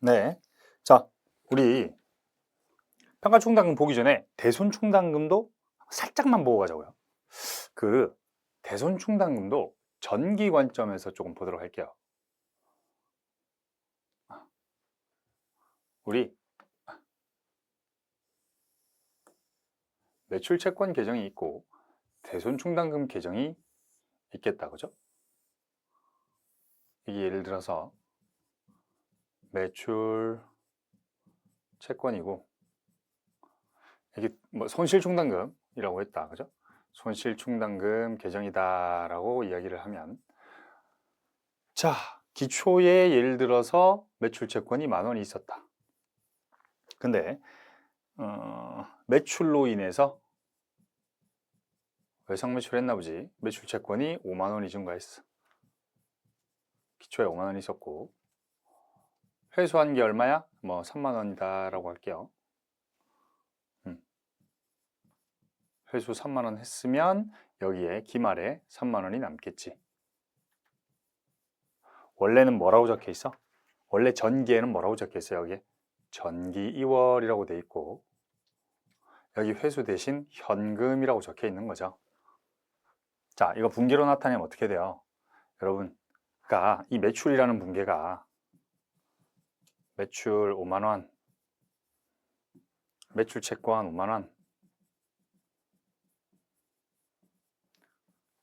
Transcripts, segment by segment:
네. 자, 우리 평가총담금 보기 전에 대손총담금도 살짝만 보고 가자고요. 그 대손총담금도 전기 관점에서 조금 보도록 할게요. 우리 매출채권 계정이 있고 대손총담금 계정이 있겠다, 그죠? 이게 예를 들어서 매출 채권이고 이게 뭐 손실총담금이라고 했다, 그죠? 손실총담금 계정이다라고 이야기를 하면, 자, 기초에 예를 들어서 매출채권이 10,000원이 있었다. 근데 매출로 인해서 외상 매출했나 보지. 매출채권이 50,000원이 증가했어. 기초에 50,000원 있었고 회수한 게 얼마야? 뭐 30,000원이다 라고 할게요. 회수 30,000원 했으면 여기에 기말에 30,000원이 남겠지. 원래는 뭐라고 적혀 있어? 원래 전기에는 뭐라고 적혀 있어요? 여기에 전기 2월이라고 돼 있고 여기 회수 대신 현금이라고 적혀 있는 거죠. 자, 이거 분계로 나타내면 어떻게 돼요? 여러분, 그러니까 이 매출이라는 분계가 매출 50,000원, 매출 채권 50,000원,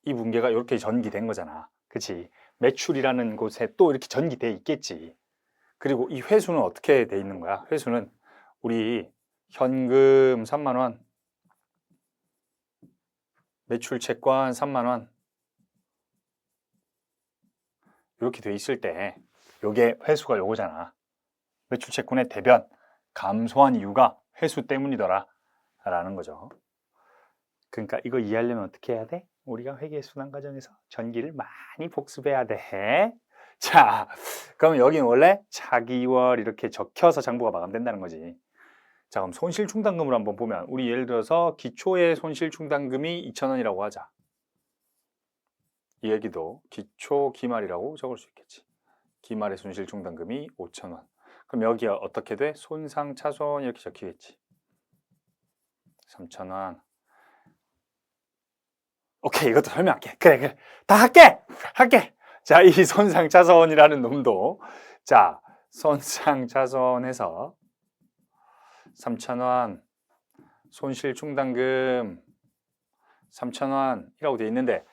이 분계가 이렇게 전기된 거잖아. 그치? 매출이라는 곳에 또 이렇게 전기돼 있겠지. 그리고 이 회수는 어떻게 돼 있는 거야? 회수는 우리 현금 30,000원, 매출 채권 30,000원 이렇게 돼 있을 때 요게 회수가 요거잖아. 매출 채권의 대변 감소한 이유가 회수 때문이더라 라는 거죠. 그러니까 이거 이해하려면 어떻게 해야 돼? 우리가 회계순환 과정에서 전기를 많이 복습해야 돼. 자, 그럼 여기는 원래 차기월 이렇게 적혀서 장부가 마감된다는 거지. 자, 그럼 손실충당금을 한번 보면 우리 예를 들어서 기초의 손실충당금이 2,000원이라고 하자. 이 얘기도 기초 기말이라고 적을 수 있겠지. 기말의 손실충당금이 5,000원. 그럼 여기가 어떻게 돼? 손상차손 이렇게 적히겠지. 3,000원. 오케이, 이것도 설명할게. 그래. 다 할게. 자, 이 손상차손이라는 놈도, 자, 손상차손에서 3,000원, 손실충당금 3,000원이라고 되어 있는데,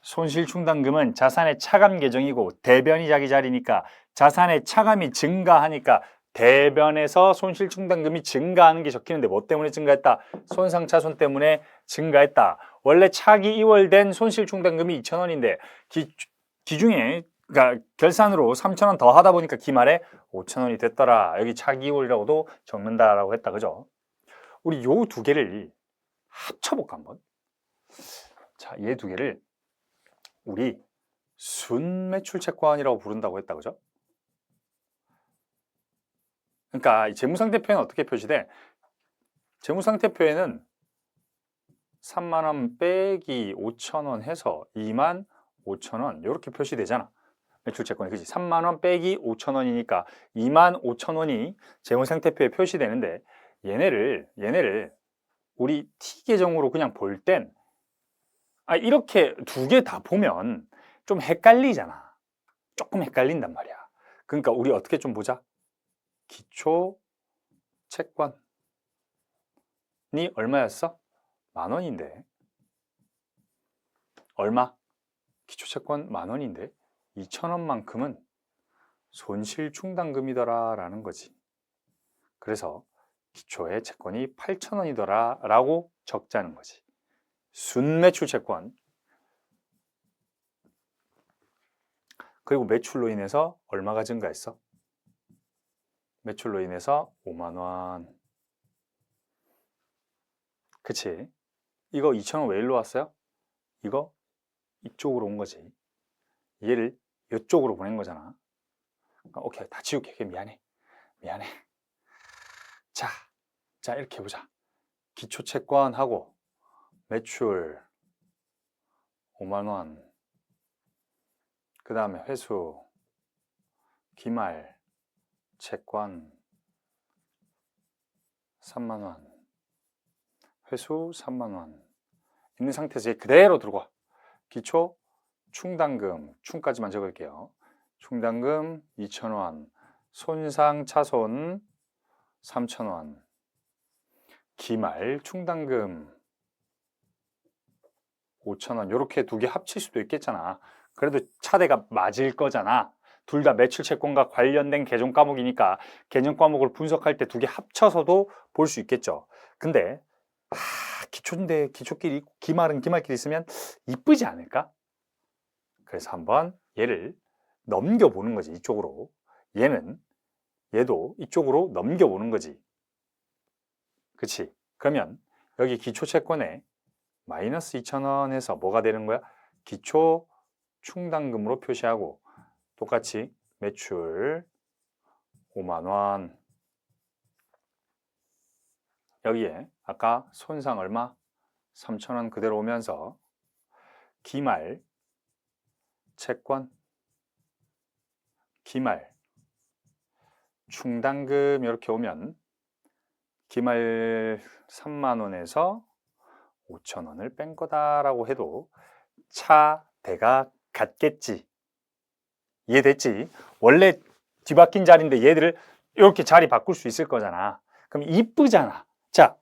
손실충당금은 자산의 차감 계정이고 대변이 자기 자리니까 자산의 차감이 증가하니까 대변에서 손실충당금이 증가하는 게 적히는데 뭐 때문에 증가했다? 손상차손 때문에 증가했다. 원래 차기 이월된 손실충당금이 2,000원인데 기중에 그러니까 결산으로 3,000원 더 하다 보니까 기말에 5,000원이 됐더라. 여기 차기 이월이라고도 적는다라고 했다. 그죠? 우리 요 두 개를 합쳐볼까 한번. 자, 얘 두 개를 우리 순매출채권이라고 부른다고 했다. 그죠? 그러니까 이 재무상태표에는 어떻게 표시돼? 재무상태표에는 30,000원 빼기 5,000원 해서 25,000원 이렇게 표시되잖아. 매출채권이. 그지? 30,000원 빼기 5,000원이니까 25,000원이 재무상태표에 표시되는데 얘네를 우리 T 계정으로 그냥 볼 땐 이렇게 두 개 다 보면 좀 헷갈리잖아. 조금 헷갈린단 말이야. 그러니까 우리 어떻게 좀 보자. 기초 채권이 얼마였어? 10,000원인데 얼마? 기초 채권 10,000원인데 2,000원만큼은 손실충당금이더라 라는 거지. 그래서 기초의 채권이 8,000원이더라 라고 적자는 거지. 순매출 채권. 그리고 매출로 인해서 얼마가 증가했어? 매출로 인해서 50,000원. 그치? 이거 2,000원 왜 일로 왔어요? 이거 이쪽으로 온 거지. 얘를 이쪽으로 보낸 거잖아. 오케이, 다 지울게. 미안해. 자, 이렇게 해보자. 기초채권하고 매출 50,000원, 그 다음에 회수, 기말 채권 3만 원, 회수 3만 원 있는 상태에서 얘 그대로 들고 와. 기초 충당금, 충까지만 적을게요. 충당금 2,000원, 손상 차손 3,000원, 기말 충당금 5,000원. 이렇게 두 개 합칠 수도 있겠잖아. 그래도 차대가 맞을 거잖아. 둘 다 매출 채권과 관련된 계정 과목이니까 계정 과목을 분석할 때 두 개 합쳐서도 볼 수 있겠죠. 근데 기초인데 기초끼리 있고 기말은 기말끼리 있으면 이쁘지 않을까? 그래서 한번 얘를 넘겨보는 거지, 이쪽으로. 얘도 이쪽으로 넘겨보는 거지. 그치? 그러면 여기 기초 채권에 마이너스 2,000원 해서 뭐가 되는 거야? 기초 충당금으로 표시하고 똑같이 매출 5만 원. 여기에 아까 손상 얼마? 3,000원 그대로 오면서 기말 채권 기말 충당금 이렇게 오면 기말 3만 원에서 5천 원을 뺀 거다라고 해도 차대가 같겠지. 이해됐지? 원래 뒤바뀐 자리인데 얘들을 이렇게 자리 바꿀 수 있을 거잖아. 그럼 이쁘잖아. 자,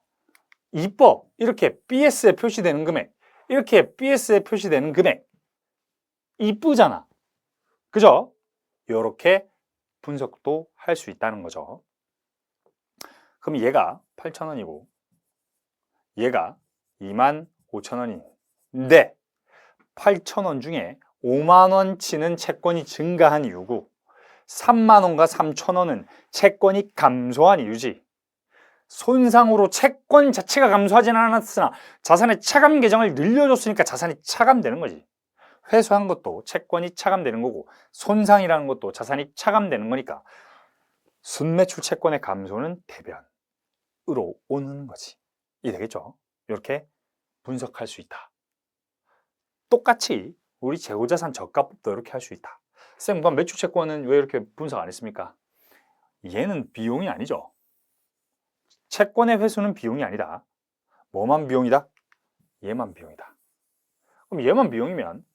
이뻐. 이렇게 BS에 표시되는 금액, 이렇게 BS에 표시되는 금액 이쁘잖아. 그죠? 이렇게 분석도 할 수 있다는 거죠. 그럼 얘가 8,000원이고 얘가 25,000원인데 8,000원 중에 5만 원치는 채권이 증가한 이유고 3만 원과 3,000원은 채권이 감소한 이유지. 손상으로 채권 자체가 감소하지는 않았으나 자산의 차감 계정을 늘려줬으니까 자산이 차감되는 거지. 회수한 것도 채권이 차감되는 거고 손상이라는 것도 자산이 차감되는 거니까 순매출 채권의 감소는 대변으로 오는 거지. 이해되겠죠? 이렇게 분석할 수 있다. 똑같이 우리 재고자산 저가법도 이렇게 할 수 있다. 쌤, 그럼 매출 채권은 왜 이렇게 분석 안 했습니까? 얘는 비용이 아니죠. 채권의 회수는 비용이 아니다. 뭐만 비용이다? 얘만 비용이다. 그럼 얘만 비용이면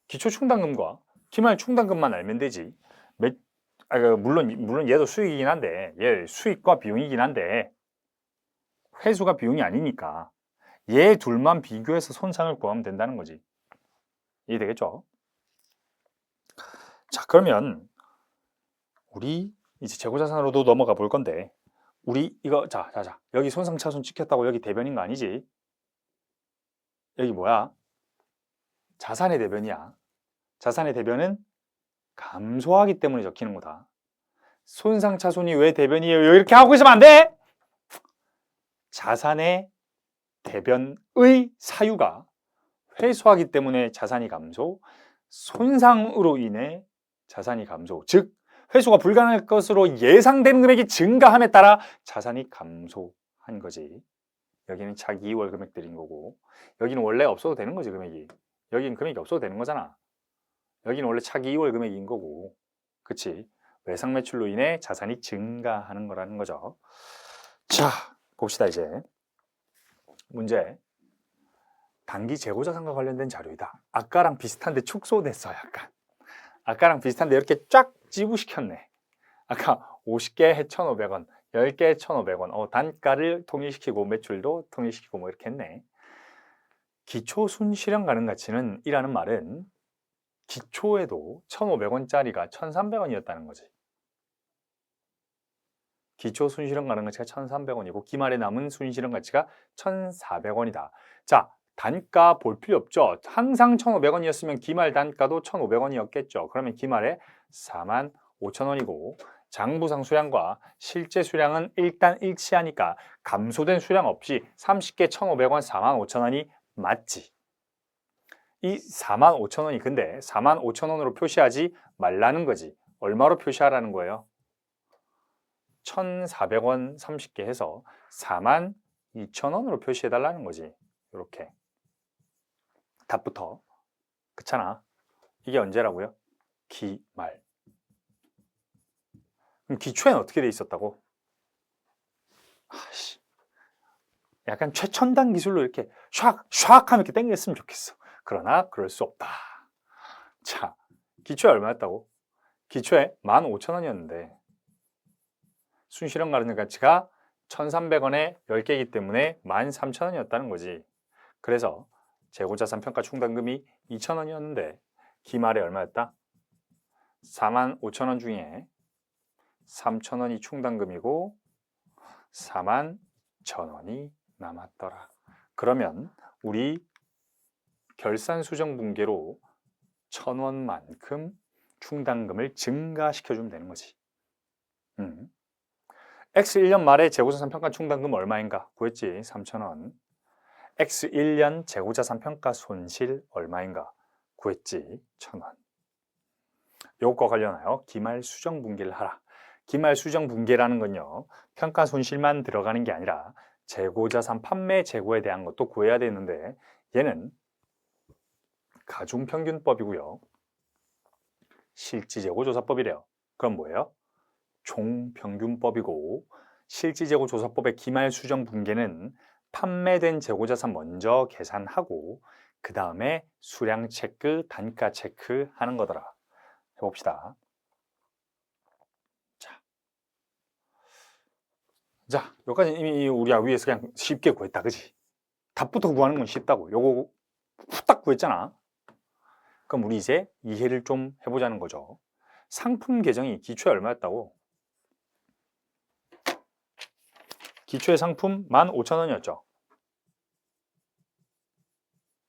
기초 충당금과 기말 충당금만 알면 되지. 물론 얘도 수익이긴 한데 얘 수익과 비용이긴 한데 회수가 비용이 아니니까 얘 둘만 비교해서 손상을 구하면 된다는 거지. 이해되겠죠? 자, 그러면 우리 이제 재고자산으로도 넘어가 볼 건데 우리 이거 자 여기 손상차손 찍혔다고 여기 대변인 거 아니지? 여기 뭐야? 자산의 대변이야. 자산의 대변은 감소하기 때문에 적히는 거다. 손상차손이 왜 대변이에요? 이렇게 하고 있으면 안 돼! 자산의 대변의 사유가 회수하기 때문에 자산이 감소, 손상으로 인해 자산이 감소, 즉 회수가 불가능할 것으로 예상되는 금액이 증가함에 따라 자산이 감소한 거지. 여기는 차기 이월 금액들인 거고 여기는 원래 없어도 되는 거지. 금액이 여기는 금액이 없어도 되는 거잖아. 여기는 원래 차기 이월 금액인 거고, 그치? 외상 매출로 인해 자산이 증가하는 거라는 거죠. 자, 봅시다. 이제 문제. 단기 재고자산과 관련된 자료이다. 아까랑 비슷한데 축소됐어. 약간 아까랑 비슷한데 이렇게 쫙 지부시켰네. 아까 50개 해 1,500원, 10개 1,500원. 단가를 통일시키고 매출도 통일시키고 뭐 이렇게 했네. 기초 순실현 가능 가치는 이라는 말은 기초에도 1,500원짜리가 1,300원이었다는 거지. 기초 순실현 가능 가치가 1,300원이고 기말에 남은 순실현 가치가 1,400원이다. 자, 단가 볼 필요 없죠. 항상 1,500원이었으면 기말 단가도 1,500원이었겠죠. 그러면 기말에 45,000원이고 장부상 수량과 실제 수량은 일단 일치하니까 감소된 수량 없이 30개 1,500원, 45,000원이 맞지. 이 45,000원이 근데 45,000원으로 표시하지 말라는 거지. 얼마로 표시하라는 거예요? 1,400원 30개 해서 42,000원으로 표시해달라는 거지. 이렇게. 답부터. 그렇잖아. 이게 언제라고요? 기말. 그럼 기초에는 어떻게 돼 있었다고? 아씨, 약간 최첨단 기술로 이렇게 샥 하면 이렇게 땡겼으면 좋겠어. 그러나 그럴 수 없다. 자, 기초에 얼마였다고? 기초에 15,000원이었는데 순실현 가르는 가치가 1,300원에 10개이기 때문에 13,000원이었다는 거지. 그래서 재고자산 평가 충당금이 2,000원이었는데 기말에 얼마였다? 45,000원 중에 3,000원이 충당금이고 41,000원이 남았더라. 그러면 우리 결산 수정 분계로 1,000원만큼 충당금을 증가시켜주면 되는 거지. X 1년 말에 재고자산 평가 충당금 얼마인가 구했지. 3,000원. X 1년 재고자산 평가 손실 얼마인가 구했지. 1,000원. 이것과 관련하여 기말 수정 분계를 하라. 기말 수정 분계라는 건요, 평가 손실만 들어가는 게 아니라 재고자산 판매 재고에 대한 것도 구해야 되는데 얘는 가중평균법이고요, 실지재고조사법이래요. 그럼 뭐예요? 총평균법이고, 실지재고조사법의 기말 수정 분계는 판매된 재고자산 먼저 계산하고 그 다음에 수량 체크, 단가 체크 하는 거더라. 해봅시다. 자, 여기까지 이미 우리가 위에서 그냥 쉽게 구했다, 그지? 답부터 구하는 건 쉽다고. 요거 후딱 구했잖아. 그럼 우리 이제 이해를 좀 해보자는 거죠. 상품 계정이 기초에 얼마였다고? 기초의 상품 15,000원이었죠.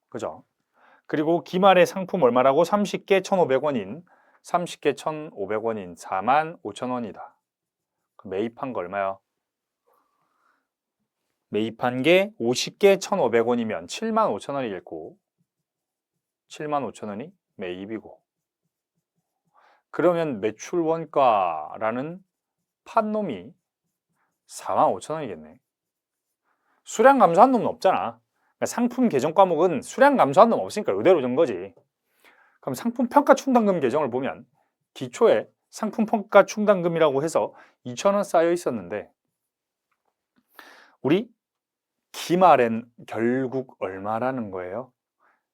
그죠? 그리고 기말의 상품 얼마라고? 30개 1,500원인 30개 1,500원인 45,000원이다. 매입한 거 얼마야? 매입한 게 50개 1,500원이면 75,000원이겠고 75,000원이 매입이고, 그러면 매출 원가라는 판 놈이 45,000원이겠네. 수량 감소한 놈은 없잖아. 그러니까 상품 계정 과목은 수량 감소한 놈 없으니까 이대로 준 거지. 그럼 상품 평가 충당금 계정을 보면 기초에 상품 평가 충당금이라고 해서 2,000원 쌓여 있었는데 우리 기말엔 결국 얼마라는 거예요?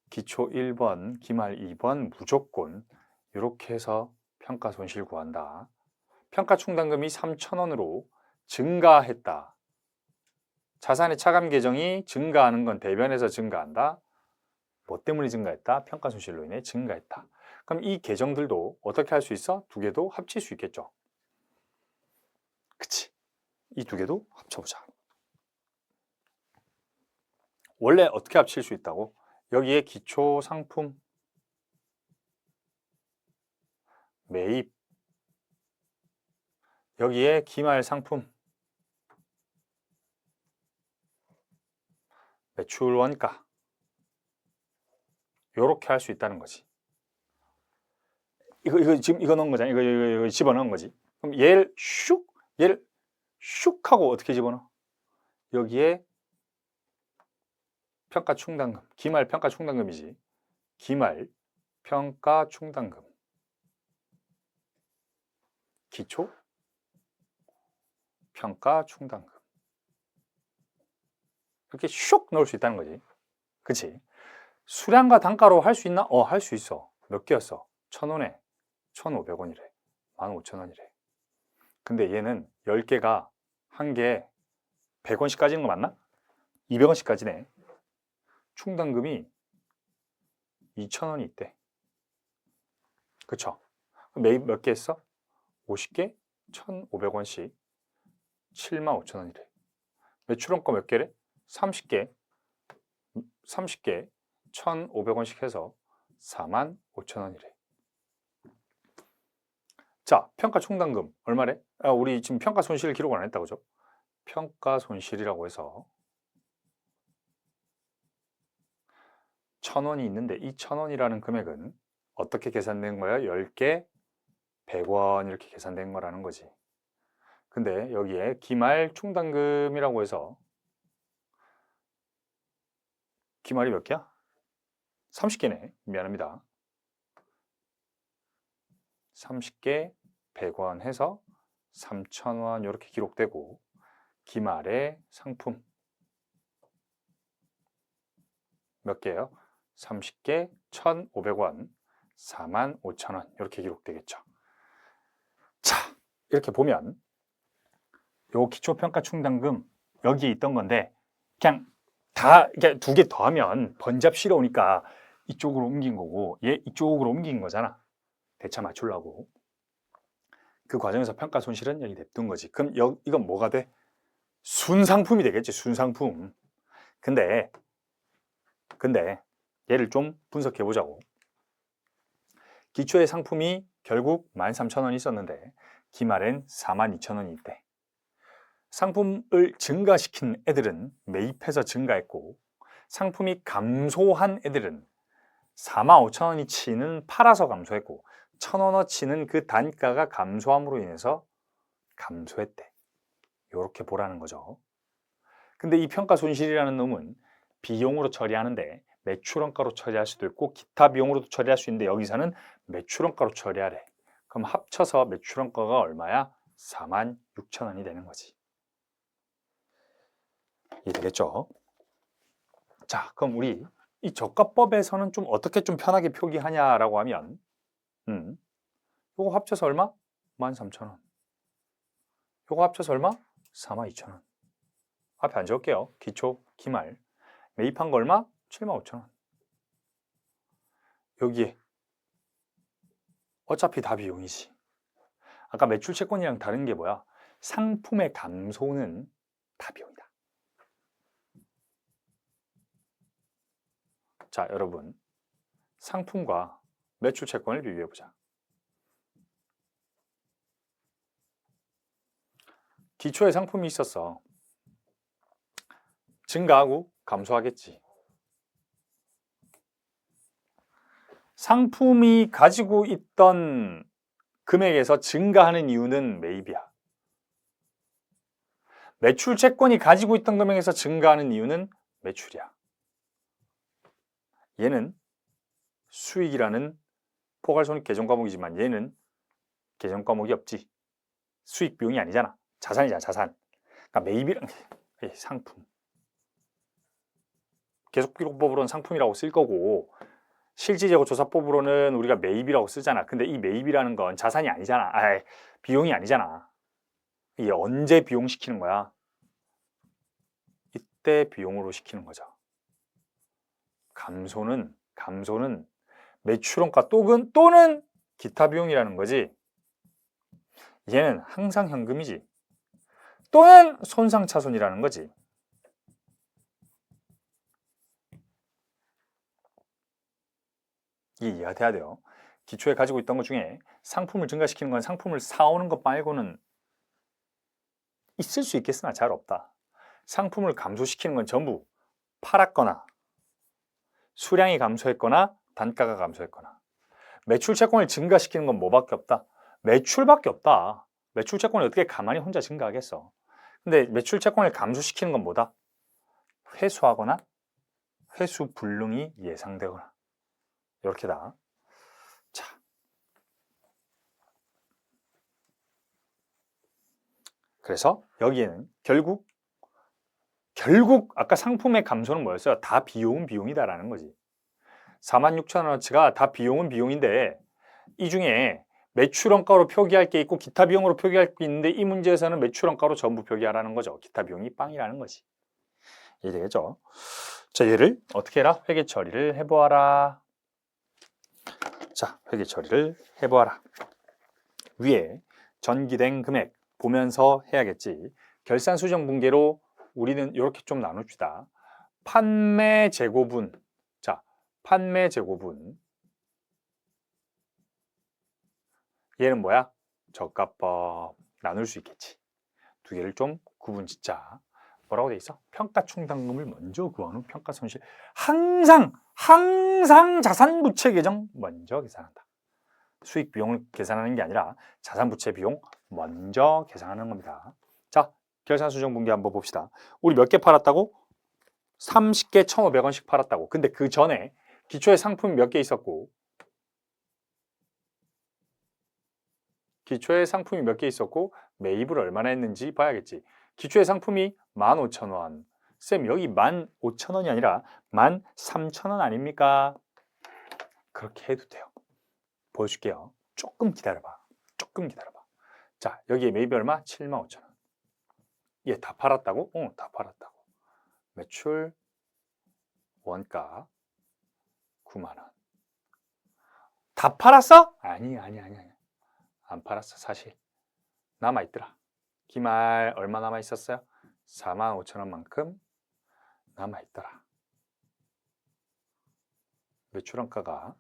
기초 1번, 기말 2번 무조건 이렇게 해서 평가 손실 구한다. 평가 충당금이 3,000원으로 증가했다. 자산의 차감 계정이 증가하는 건 대변에서 증가한다. 뭐 때문에 증가했다? 평가 손실로 인해 증가했다. 그럼 이 계정들도 어떻게 할 수 있어? 두 개도 합칠 수 있겠죠. 그치? 이 두 개도 합쳐보자. 원래 어떻게 합칠 수 있다고? 여기에 기초 상품 매입, 여기에 기말 상품 매출 원가, 요렇게 할 수 있다는 거지. 이거 지금 이거 넣은 거잖아. 이거 집어넣은 거지. 그럼 얘를 슉 하고 어떻게 집어넣어? 여기에 평가 충당금, 기말 평가 충당금이지. 기말 평가 충당금, 기초 평가 충당금, 이렇게 슉 넣을 수 있다는 거지. 그치? 수량과 단가로 할 수 있나? 할 수 있어. 몇 개였어? 1,000원에 1,500원이래. 15,000원이래. 근데 얘는 10개가 한 개 100원씩 까지는 거 맞나? 200원씩 까지네. 충당금이 2,000원이 있대. 그쵸? 매입 몇 개 했어? 50개 1,500원씩 75,000원이래. 매출원가 몇 개래? 30개 1,500원씩 해서 45,000원이래. 자, 평가 충당금 얼마래? 우리 지금 평가 손실 기록을 안 했다고 죠? 평가 손실이라고 해서 1,000원이 있는데 이 1,000원이라는 금액은 어떻게 계산된 거야? 10개 100원 이렇게 계산된 거라는 거지. 근데 여기에 기말 충당금이라고 해서 기말이 몇 개야? 30개네. 미안합니다. 30개 100원 해서 3,000원 이렇게 기록되고 기말에 상품 몇 개예요? 30개 1,500원 45,000원 이렇게 기록되겠죠. 자, 이렇게 보면 요 기초평가 충당금 여기에 있던 건데 그냥 다 두 개 더하면 번잡시러 오니까 이쪽으로 옮긴 거고 얘 이쪽으로 옮긴 거잖아. 대차 맞추려고. 그 과정에서 평가 손실은 여기 냅둔 거지. 그럼 이건 뭐가 돼? 순상품이 되겠지. 순상품. 근데 얘를 좀 분석해 보자고. 기초의 상품이 결국 13,000원이 있었는데 기말엔 42,000원이 있대. 상품을 증가시킨 애들은 매입해서 증가했고 상품이 감소한 애들은 45,000원어치는 팔아서 감소했고 1,000원어치는 그 단가가 감소함으로 인해서 감소했대. 이렇게 보라는 거죠. 근데 이 평가 손실이라는 놈은 비용으로 처리하는데 매출원가로 처리할 수도 있고 기타 비용으로도 처리할 수 있는데 여기서는 매출원가로 처리하래. 그럼 합쳐서 매출원가가 얼마야? 46,000원이 되는 거지. 이해되겠죠? 자, 그럼 우리 이 저가법에서는 좀 어떻게 좀 편하게 표기하냐라고 하면 요거 합쳐서 얼마? 13,000원. 요거 합쳐서 얼마? 42,000원. 앞에 안 적을게요. 기초, 기말. 매입한 거 얼마? 75,000원. 여기에 어차피 다 비용이지. 아까 매출 채권이랑 다른 게 뭐야? 상품의 감소는 다 비용이다. 자, 여러분. 상품과 매출 채권을 비교해 보자. 기초에 상품이 있었어. 증가하고 감소하겠지. 상품이 가지고 있던 금액에서 증가하는 이유는 매입이야. 매출 채권이 가지고 있던 금액에서 증가하는 이유는 매출이야. 얘는 수익이라는 포괄손익 계정 과목이지만 얘는 계정 과목이 없지. 수익 비용이 아니잖아. 자산이잖아, 자산. 그러니까 매입이랑 상품. 계속기록법으로는 상품이라고 쓸 거고 실질재고조사법으로는 우리가 매입이라고 쓰잖아. 근데 이 매입이라는 건 자산이 아니잖아. 비용이 아니잖아. 이게 언제 비용시키는 거야? 이때 비용으로 시키는 거죠. 감소는 매출원가 또는 기타 비용이라는 거지. 얘는 항상 현금이지. 또는 손상차손이라는 거지. 이게 이해가 돼야 돼요. 기초에 가지고 있던 것 중에 상품을 증가시키는 건 상품을 사오는 것 말고는 있을 수 있겠으나 잘 없다. 상품을 감소시키는 건 전부 팔았거나 수량이 감소했거나 단가가 감소했거나. 매출 채권을 증가시키는 건 뭐밖에 없다? 매출밖에 없다. 매출 채권을 어떻게 가만히 혼자 증가하겠어? 근데 매출 채권을 감소시키는 건 뭐다? 회수하거나 회수 불능이 예상되거나. 이렇게다. 자, 그래서 여기에는 결국 아까 상품의 감소는 뭐였어요? 다 비용은 비용이다라는 거지. 46,000원어치가 다 비용은 비용인데 이 중에 매출원가로 표기할 게 있고 기타 비용으로 표기할 게 있는데 이 문제에서는 매출원가로 전부 표기하라는 거죠. 기타 비용이 빵이라는 거지. 이해되겠죠? 자, 얘를 어떻게 해라? 회계 처리를 해보아라. 자, 회계 처리를 해보아라. 위에 전기된 금액 보면서 해야겠지. 결산 수정 분계로 우리는 이렇게 좀 나눕시다. 판매 재고분. 자, 판매 재고분. 얘는 뭐야? 저가법. 나눌 수 있겠지. 두 개를 좀 구분 짓자. 뭐라고 돼 있어? 평가 충당금을 먼저 구한 후 평가 손실. 항상 자산 부채 계정 먼저 계산한다. 수익 비용을 계산하는 게 아니라 자산 부채 비용 먼저 계산하는 겁니다. 자, 결산 수정 분계 한번 봅시다. 우리 몇 개 팔았다고? 30개 1,500원씩 팔았다고. 근데 그 전에 기초에 상품이 몇 개 있었고 기초에 상품이 몇 개 있었고 매입을 얼마나 했는지 봐야겠지. 기초에 상품이 15,000원. 쌤 여기 15,000원이 아니라 13,000원 아닙니까? 그렇게 해도 돼요. 보여줄게요. 조금 기다려봐. 조금 기다려봐. 자, 여기에 매입이 얼마? 75,000원. 얘 다 팔았다고? 응, 다 팔았다고. 매출 원가 9만 원. 다 팔았어? 아니. 안 팔았어, 사실. 남아있더라. 기말 얼마 남아있었어요? 45,000원만큼 남아있더라. 매출원가가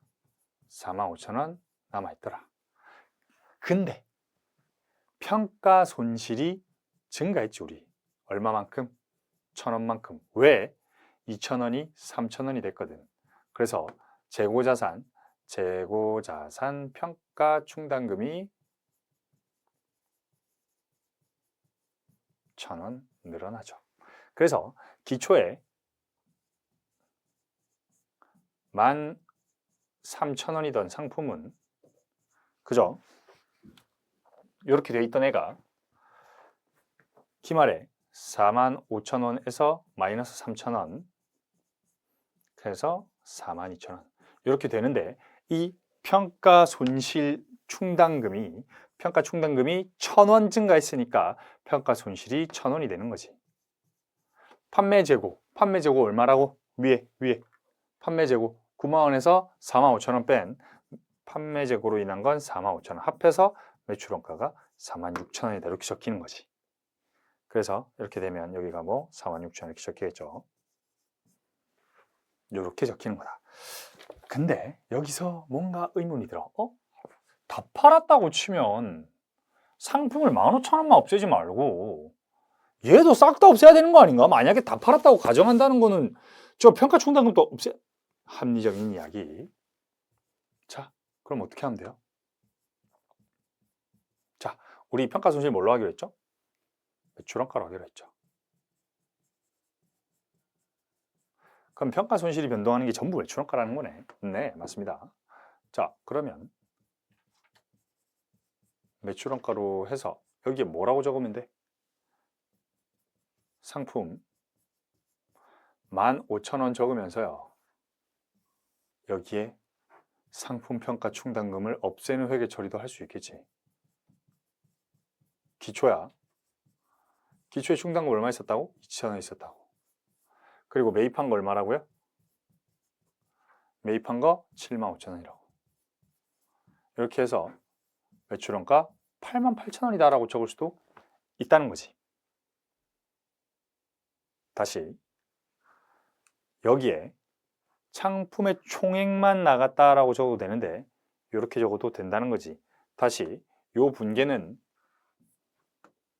45,000원 남아있더라. 근데 평가 손실이 증가했지, 우리. 얼마만큼? 1,000원만큼. 왜? 2,000원이 3,000원이 됐거든. 그래서 재고자산 평가 충당금이 1,000원 늘어나죠. 그래서 기초에 13,000원이던 상품은 그죠? 이렇게 돼 있던 애가 기말에 45,000원에서 마이너스 3,000원, 그래서 42,000원 이렇게 되는데, 이 평가 손실 충당금이 1,000원 증가했으니까 평가 손실이 1,000원이 되는 거지. 판매 재고 얼마라고? 위에 판매 재고 90,000원에서 45,000원 뺀 판매 재고로 인한 건 45,000원 합해서 매출원가가 46,000원이다 이렇게 적히는 거지. 그래서 이렇게 되면 여기가 뭐 46,000원 이렇게 적히겠죠. 이렇게 적히는 거다. 근데 여기서 뭔가 의문이 들어. 다 팔았다고 치면 상품을 15,000원만 없애지 말고 얘도 싹 다 없애야 되는 거 아닌가? 만약에 다 팔았다고 가정한다는 거는 저 평가 충당금도 없애. 합리적인 이야기. 자, 그럼 어떻게 하면 돼요? 자, 우리 평가 손실 뭘로 하기로 했죠? 매출원가로 하기로 했죠. 그럼 평가 손실이 변동하는 게 전부 매출원가라는 거네. 네, 맞습니다. 자, 그러면 매출원가로 해서 여기에 뭐라고 적으면 돼? 상품 15,000원 적으면서요, 여기에 상품평가 충당금을 없애는 회계 처리도 할 수 있겠지. 기초야. 기초에 충당금 얼마 있었다고? 2,000원 있었다고. 그리고 매입한 거 얼마라고요? 매입한 거 75,000원이라고. 이렇게 해서 매출원가 88,000원이다 라고 적을 수도 있다는 거지. 다시 여기에 상품의 총액만 나갔다라고 적어도 되는데 이렇게 적어도 된다는 거지. 다시 이 분계는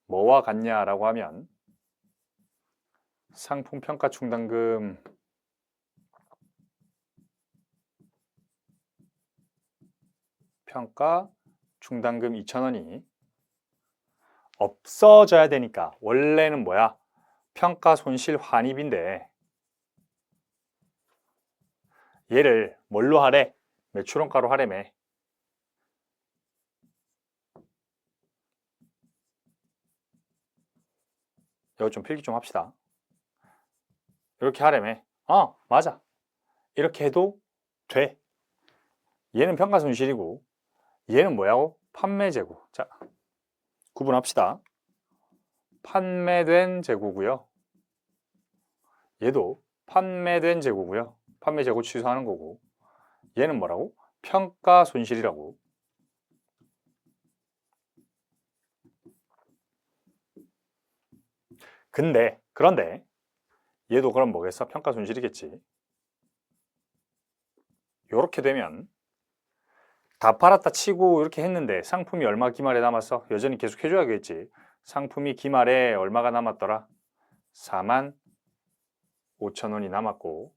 뭐와 같냐라고 하면 상품 평가 충당금 평가 충당금 2,000원이 없어져야 되니까, 원래는 뭐야? 평가 손실 환입인데 얘를 뭘로 하래? 매출원가로 하래매. 이거 좀 필기 좀 합시다. 이렇게 하래매. 맞아. 이렇게 해도 돼. 얘는 평가 손실이고 얘는 뭐야고? 판매 재고. 자, 구분합시다. 판매된 재고고요. 얘도 판매된 재고고요. 판매 재고 취소하는 거고. 얘는 뭐라고? 평가 손실이라고. 그런데 얘도 그럼 뭐겠어? 평가 손실이겠지. 요렇게 되면 다 팔았다 치고 이렇게 했는데 상품이 얼마 기말에 남았어? 여전히 계속 해줘야겠지. 상품이 기말에 얼마가 남았더라? 45,000원이 남았고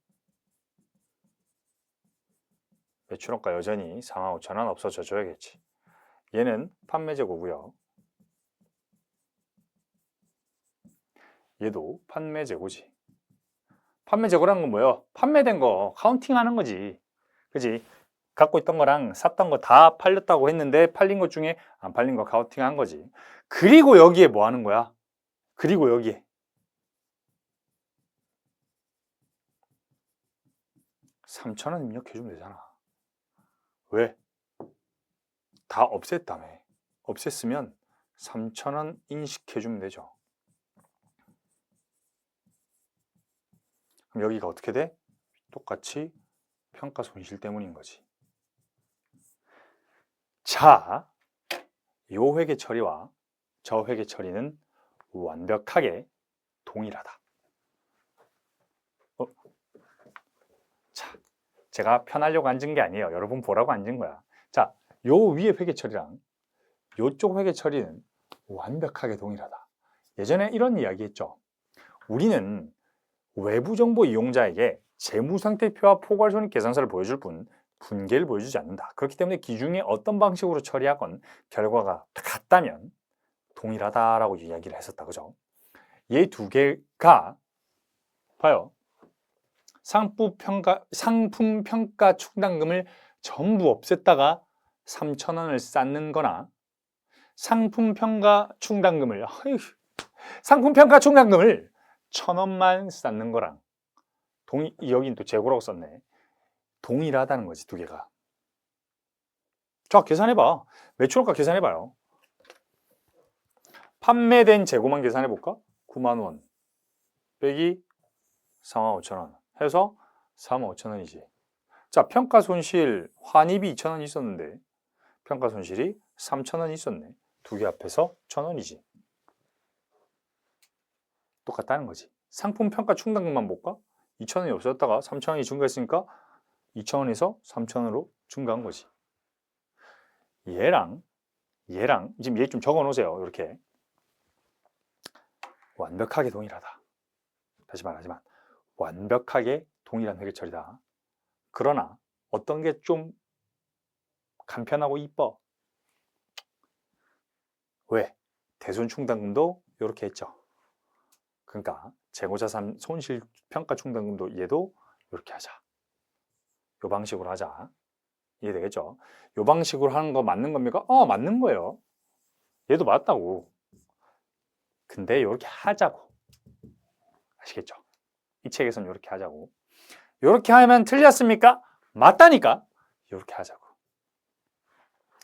매출원가 여전히 45,000원 없어져 줘야겠지. 얘는 판매 재고고요. 얘도 판매 재고지. 판매 재고라는 건 뭐예요? 판매된 거 카운팅 하는 거지. 그지? 갖고 있던 거랑 샀던 거 다 팔렸다고 했는데 팔린 것 중에 안 팔린 거 카운팅한 거지. 그리고 여기에 뭐 하는 거야? 그리고 여기에 3,000원 입력해주면 되잖아. 왜? 다 없앴다며. 없앴으면 3,000원 인식해주면 되죠. 그럼 여기가 어떻게 돼? 똑같이 평가 손실 때문인 거지. 자, 요 회계 처리와 저 회계 처리는 완벽하게 동일하다. 자, 제가 편하려고 앉은 게 아니에요. 여러분 보라고 앉은 거야. 자, 요 위에 회계 처리랑 요쪽 회계 처리는 완벽하게 동일하다. 예전에 이런 이야기 했죠. 우리는 외부 정보 이용자에게 재무상태표와 포괄손익 계산서를 보여줄 뿐 분계를 보여주지 않는다. 그렇기 때문에 기중에 어떤 방식으로 처리하건 결과가 같다면 동일하다라고 이야기를 했었다. 그죠? 얘 두 개가 봐요. 상품 평가 충당금을 전부 없앴다가 3,000원을 쌓는 거나 상품 평가 충당금을 1,000원만 쌓는 거랑 여긴 또 재고라고 썼네. 동일하다는 거지, 두 개가. 자, 계산해봐. 매출원가 계산해봐요. 판매된 재고만 계산해볼까? 9만 원 빼기 45,000원 해서 45,000원이지. 자, 평가 손실 환입이 2,000원 있었는데 평가 손실이 3,000원 있었네. 두 개 합해서 1,000원이지. 똑같다는 거지. 상품 평가 충당금만 볼까? 2,000원이 없었다가 3,000원이 증가했으니까 2,000원에서 3,000원으로 증가한 거지. 얘랑 지금 얘 좀 적어 놓으세요. 이렇게. 완벽하게 동일하다. 다시 말하지만 완벽하게 동일한 회계 처리다. 그러나 어떤 게 좀 간편하고 이뻐? 왜? 대손 충당금도 이렇게 했죠. 그러니까 재고자산 손실 평가 충당금도 얘도 이렇게 하자. 요 방식으로 하자. 이해되겠죠? 요 방식으로 하는 거 맞는 겁니까? 맞는 거예요. 얘도 맞다고. 근데 이렇게 하자고. 아시겠죠? 이 책에서는 이렇게 하자고. 이렇게 하면 틀렸습니까? 맞다니까. 이렇게 하자고.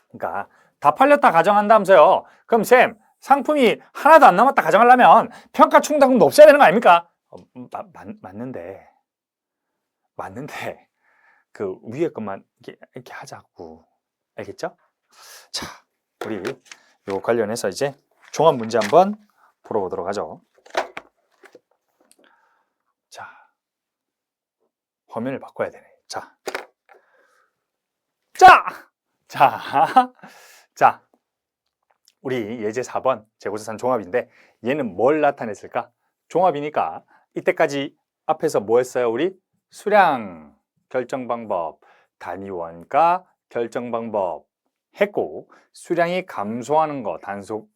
그러니까 다 팔렸다 가정한다면서요. 그럼 쌤, 상품이 하나도 안 남았다 가정하려면 평가 충당금도 없애야 되는 거 아닙니까? 맞는데 그 위에 것만 이렇게 하자고. 알겠죠? 자, 우리 요 관련해서 이제 종합 문제 한번 풀어보도록 하죠. 자, 화면을 바꿔야 되네. 자, 우리 예제 4번 재고자산 종합인데 얘는 뭘 나타냈을까? 종합이니까 이때까지 앞에서 뭐 했어요? 우리 수량 결정 방법, 단위 원가 결정 방법 했고, 수량이 감소하는 거,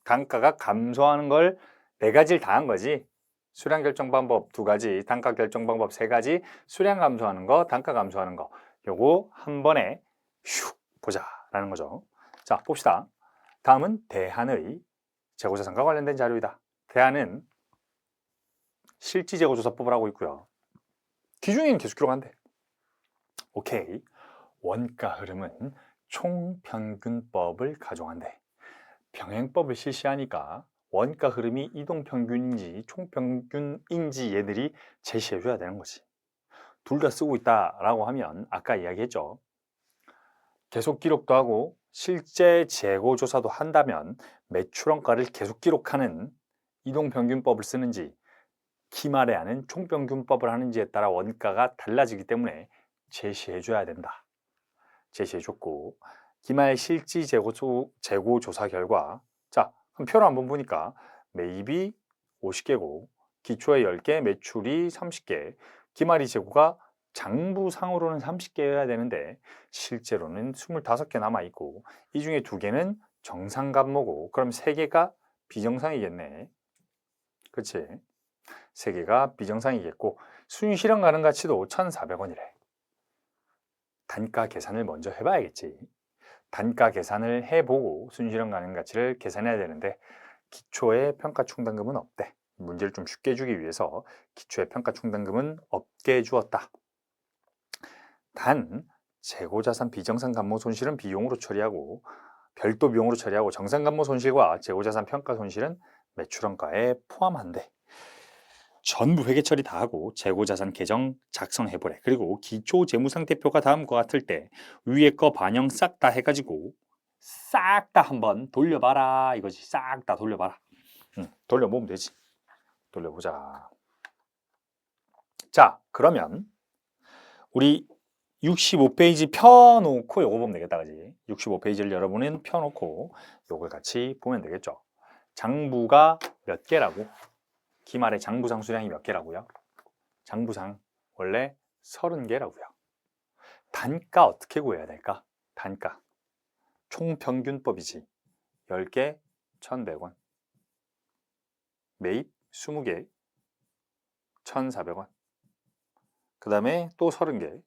단가가 감소하는 걸 4가지를 다 한 거지. 수량 결정 방법 2가지, 단가 결정 방법 3가지, 수량 감소하는 거, 단가 감소하는 거. 요거 한 번에 슉 보자라는 거죠. 자, 봅시다. 다음은 대한의 재고자산과 관련된 자료이다. 대한은 실지재고조사법을 하고 있고요. 기준에는 계속 기록한대. 오케이. 원가 흐름은 총평균법을 가정한대. 병행법을 실시하니까 원가 흐름이 이동평균인지 총평균인지 얘들이 제시해줘야 되는 거지. 둘 다 쓰고 있다라고 하면 아까 이야기했죠. 계속 기록도 하고 실제 재고조사도 한다면 매출원가를 계속 기록하는 이동평균법을 쓰는지 기말에 하는 총평균법을 하는지에 따라 원가가 달라지기 때문에 제시해줘야 된다. 제시해줬고, 기말 실지 재고조사 결과, 자, 그럼 표를 한번 보니까 매입이 50개고 기초에 10개, 매출이 30개, 기말이 재고가 장부상으로는 30개여야 되는데 실제로는 25개 남아있고 이 중에 2개는 정상감모고 그럼 3개가 비정상이겠네. 그치? 3개가 비정상이겠고 순실현 가능 가치도 1,400원이래. 단가 계산을 먼저 해봐야겠지. 단가 계산을 해보고 순실현 가능가치를 계산해야 되는데 기초의 평가충당금은 없대. 문제를 좀 쉽게 주기 위해서 기초의 평가충당금은 없게 해주었다. 단 재고자산 비정상 감모 손실은 비용으로 처리하고 별도 비용으로 처리하고 정상 감모 손실과 재고자산 평가 손실은 매출원가에 포함한대. 전부 회계 처리 다 하고 재고자산 계정 작성해보래. 그리고 기초 재무상태표가 다음과 같을 때 위에 거 반영 싹 다 해가지고 싹 다 한번 돌려봐라 이거지. 싹 다 돌려봐라. 돌려보면 되지. 돌려보자. 자, 그러면 우리 65페이지 펴놓고 요거 보면 되겠다, 그지? 65페이지를 여러분은 펴놓고 요걸 같이 보면 되겠죠. 장부가 몇 개라고? 기말에 장부상 수량이 몇 개라고요? 장부상 원래 30개라고요. 단가 어떻게 구해야 될까? 단가 총평균법이지. 10개 1,100원, 매입 20개 1,400원, 그 다음에 또 30개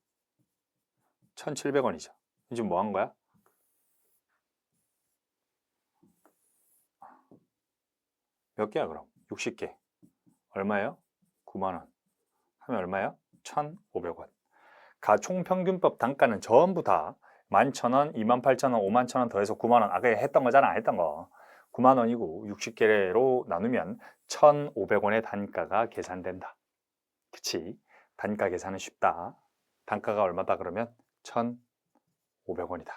1,700원이죠. 지금 뭐 한 거야? 몇 개야 그럼? 60개. 얼마예요? 9만 원. 하면 얼마예요? 1,500원. 가총평균법 단가는 전부 다 11,000원, 28,000원, 51,000원 더해서 9만 원. 아까 했던 거잖아. 했던 거. 9만 원이고 60개로 나누면 1,500원의 단가가 계산된다. 그치? 단가 계산은 쉽다. 단가가 얼마다 그러면 1,500원이다.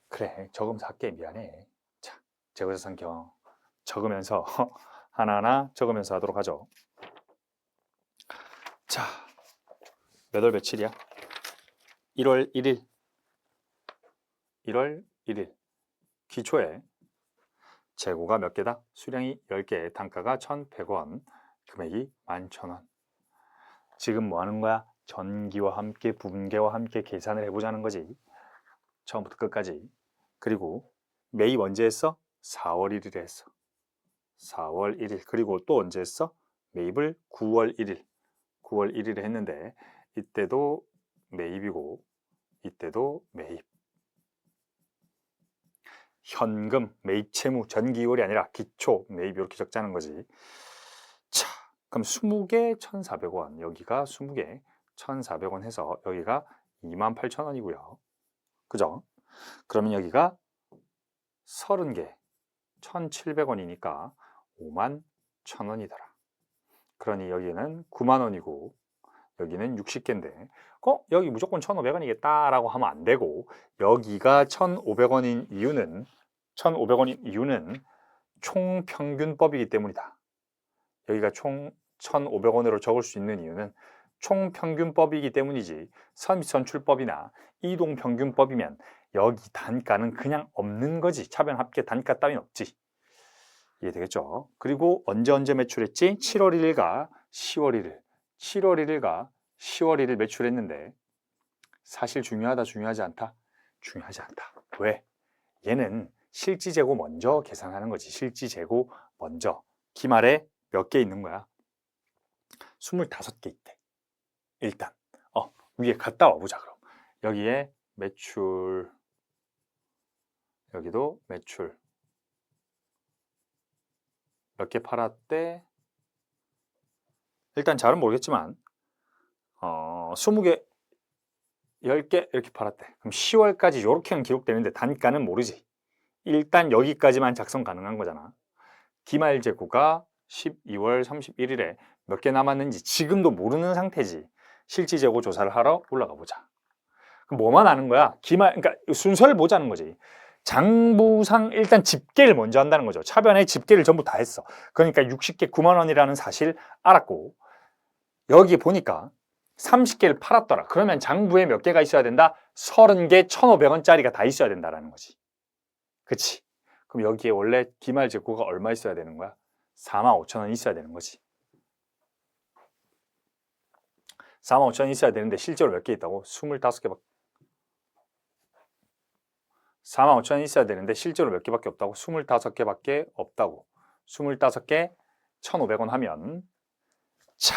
그래, 적으면서 할게. 미안해. 자, 재고자산 적으면서 하나하나 적으면서 하도록 하죠. 자, 몇 월 며칠이야? 1월 1일. 1월 1일. 기초에 재고가 몇 개다? 수량이 10개, 단가가 1,100원, 금액이 11,000원. 지금 뭐 하는 거야? 전기와 함께 분계와 함께 계산을 해보자는 거지. 처음부터 끝까지. 그리고 매입 언제 했어? 4월 1일에 했어. 4월 1일. 그리고 또 언제 했어? 매입을 9월 1일. 9월 1일에 했는데 이때도 매입이고 이때도 매입. 현금, 매입 채무, 전기월이 아니라 기초, 매입 이렇게 적자는 거지. 자, 그럼 20개 1,400원. 여기가 20개 1,400원 해서 여기가 28,000원이고요. 그죠? 그러면 여기가 30개 1,700원이니까 51,000원이더라. 그러니 여기는 9만 원이고 여기는 60개인데 여기 무조건 1,500원이겠다 라고 하면 안 되고 여기가 1,500원인 이유는 1,500원인 이유는 총평균법이기 때문이다. 여기가 총 1,500원으로 적을 수 있는 이유는 총평균법이기 때문이지 선출법이나 이동평균법이면 여기 단가는 그냥 없는 거지. 차변합계 단가 따윈 없지. 이해되겠죠? 그리고 언제 매출했지? 7월 1일과 10월 1일 7월 1일과 10월 1일 매출했는데 사실 중요하다 중요하지 않다? 중요하지 않다. 왜? 얘는 실지재고 먼저 계산하는 거지. 실지재고 먼저. 기말에 몇 개 있는 거야? 25개 있대. 일단 위에 갔다 와보자 그럼. 여기에 매출, 여기도 매출 몇 개 팔았대? 일단 잘은 모르겠지만 20개 10개 이렇게 팔았대. 그럼 10월까지 이렇게는 기록되는데 단가는 모르지. 일단 여기까지만 작성 가능한 거잖아. 기말 재고가 12월 31일에 몇 개 남았는지 지금도 모르는 상태지. 실지 재고 조사를 하러 올라가 보자. 그럼 뭐만 아는 거야? 그러니까 순서를 보자는 거지. 장부상 일단 집계를 먼저 한다는 거죠. 차변에 집계를 전부 다 했어. 그러니까 60개 9만 원이라는 사실 알았고 여기 보니까 30개를 팔았더라. 그러면 장부에 몇 개가 있어야 된다? 30개 1,500원짜리가 다 있어야 된다는 거지. 그치? 그럼 여기에 원래 기말 재고가 얼마 있어야 되는 거야? 45,000원 있어야 되는 거지. 45,000원 있어야 되는데 실제로 몇 개 있다고? 25개밖에. 45,000원 있어야 되는데 실제로 몇 개밖에 없다고? 25개밖에 없다고. 25개 1,500원 하면 자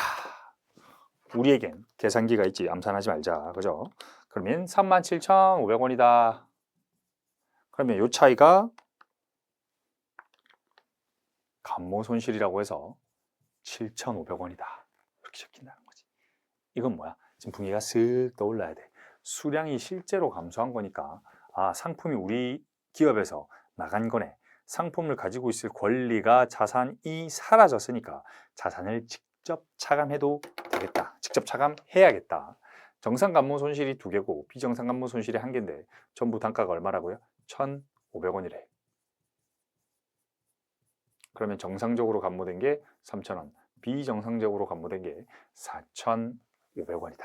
우리에겐 계산기가 있지. 암산하지 말자. 그죠? 그러면 37,500원이다. 그러면 이 차이가 감모 손실이라고 해서 7,500원이다. 이렇게 적힌다는 거지. 이건 뭐야? 지금 분위기가 쓱 떠올라야 돼. 수량이 실제로 감소한 거니까 아, 상품이 우리 기업에서 나간 거네. 상품을 가지고 있을 권리가 자산이 사라졌으니까 자산을 직접 차감해도 되겠다. 직접 차감해야겠다. 정상 감모 손실이 2개고 비정상 감모 손실이 1개인데 전부 단가가 얼마라고요? 1,500원이래. 그러면 정상적으로 감모된 게 3,000원, 비정상적으로 감모된 게 4,500원이다.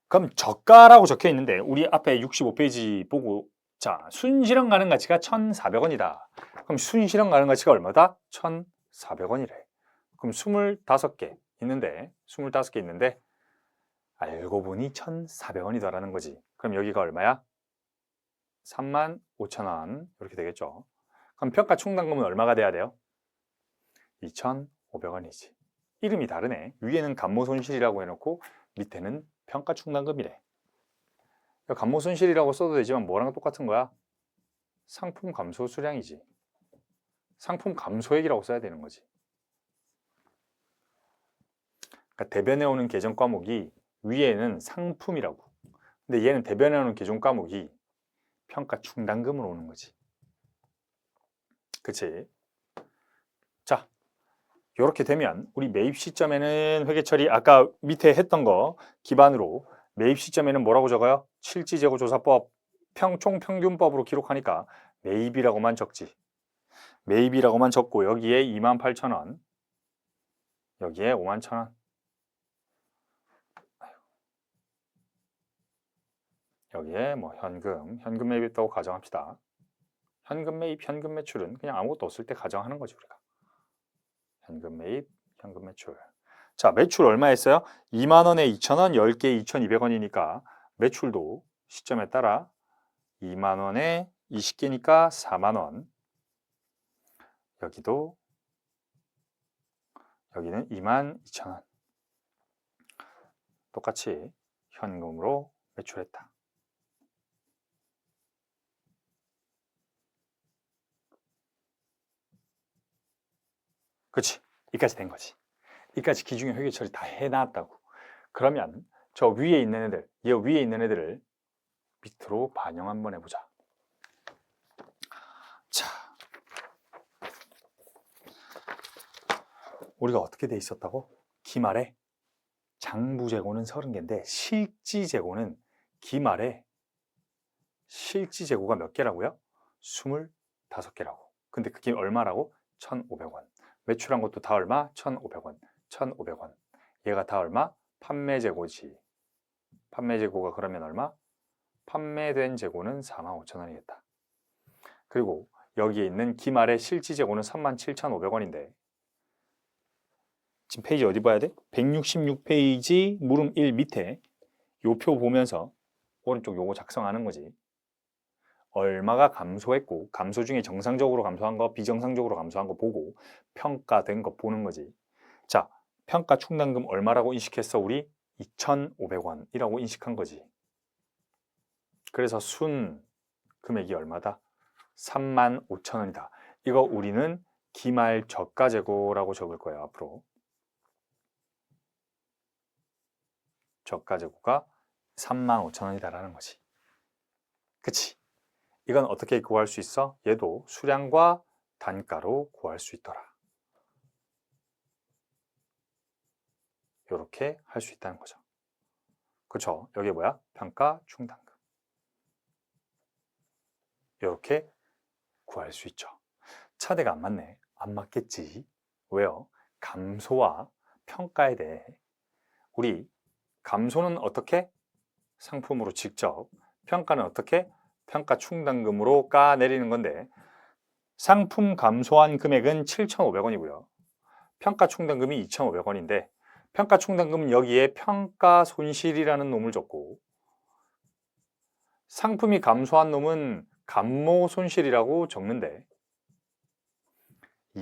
그럼 저가라고 적혀 있는데 우리 앞에 65페이지 보고 자, 순실현 가능 가치가 1,400원이다. 그럼 순실현 가능 가치가 얼마다? 1,400원이래. 그럼 25개 있는데 알고 보니 1,400원이다라는 거지. 그럼 여기가 얼마야? 35,000원 이렇게 되겠죠. 그럼 평가 충당금은 얼마가 돼야 돼요? 2,500원이지. 이름이 다르네. 위에는 감모 손실이라고 해놓고 밑에는 평가 충당금이래. 감모 손실이라고 써도 되지만 뭐랑 똑같은 거야? 상품 감소 수량이지. 상품 감소액이라고 써야 되는 거지. 그러니까 대변해 오는 계정 과목이 위에는 상품이라고. 근데 얘는 대변해 오는 계정 과목이 평가 충당금으로 오는 거지. 그치? 자, 이렇게 되면 우리 매입 시점에는 회계처리 아까 밑에 했던 거 기반으로 매입 시점에는 뭐라고 적어요? 실지재고조사법 총평균법으로 기록하니까 매입이라고만 적지. 매입이라고만 적고 여기에 28,000원, 여기에 51,000원. 여기에 뭐 현금 매입했다고 가정합시다. 현금 매입, 현금 매출은 그냥 아무것도 없을 때 가정하는 거지 우리가. 현금 매입, 현금 매출. 자, 매출 얼마 했어요? 2만 원에 2,000원, 10개 2,200원이니까 매출도 시점에 따라 2만 원에 20개니까 4만 원. 여기는 22,000원. 똑같이 현금으로 매출했다. 그렇지. 여기까지 된 거지. 여기까지 기준형 회계 처리 다 해놨다고. 그러면 저 위에 있는 애들, 이 위에 있는 애들을 밑으로 반영 한번 해보자. 자, 우리가 어떻게 돼 있었다고? 기말에 장부재고는 30개인데 실지재고는 기말에 실지재고가 몇 개라고요? 25개라고. 근데 그게 얼마라고? 1,500원. 매출한 것도 다 얼마? 1,500원. 1,500원. 얘가 다 얼마? 판매재고지. 판매재고가 그러면 얼마? 판매된 재고는 45,000원이겠다. 그리고 여기에 있는 기말의 실지재고는 37,500원인데 지금 페이지 어디 봐야 돼? 166페이지 물음 1 밑에 요 표 보면서 오른쪽 요거 작성하는 거지. 얼마가 감소했고 감소 중에 정상적으로 감소한 거 비정상적으로 감소한 거 보고 평가된 거 보는 거지. 자, 평가 충당금 얼마라고 인식했어? 우리 2,500원이라고 인식한 거지. 그래서 순 금액이 얼마다? 35,000원이다. 이거 우리는 기말 저가재고라고 적을 거예요. 앞으로 저가재고가 35,000원이다라는 거지. 그치? 이건 어떻게 구할 수 있어? 얘도 수량과 단가로 구할 수 있더라. 이렇게 할 수 있다는 거죠. 그렇죠? 여기 뭐야? 평가 충당금. 이렇게 구할 수 있죠. 차대가 안 맞네. 안 맞겠지. 왜요? 감소와 평가에 대해 우리 감소는 어떻게? 상품으로 직접. 평가는 어떻게? 평가 충당금으로 까내리는 건데 상품 감소한 금액은 7,500원이고요. 평가 충당금이 2,500원인데 평가 충당금은 여기에 평가 손실이라는 놈을 줬고 상품이 감소한 놈은 감모 손실이라고 적는데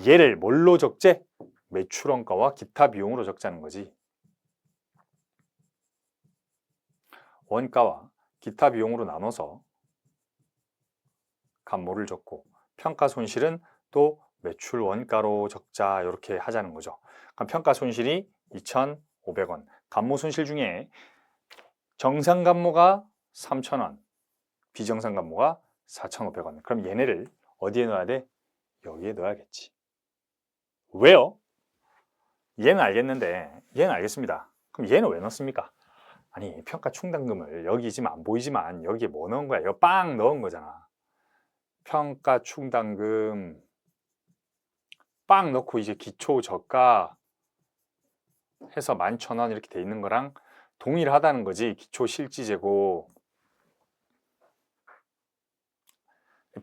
얘를 뭘로 적재? 매출원가와 기타 비용으로 적자는 거지. 원가와 기타 비용으로 나눠서 감모를 적고 평가 손실은 또 매출 원가로 적자 이렇게 하자는 거죠. 그럼 평가 손실이 2,500원, 감모 손실 중에 정상 감모가 3,000원, 비정상 감모가 4,500원. 그럼 얘네를 어디에 넣어야 돼? 여기에 넣어야겠지. 왜요? 얘는 알겠는데 얘는 알겠습니다. 그럼 얘는 왜 넣습니까? 아니, 평가 충당금을 여기 지금 안 보이지만 여기에 뭐 넣은 거야? 이거 빵 넣은 거잖아. 평가 충당금 빵 넣고 이제 기초 저가 해서 11,000원 이렇게 돼 있는 거랑 동일하다는 거지. 기초 실지재고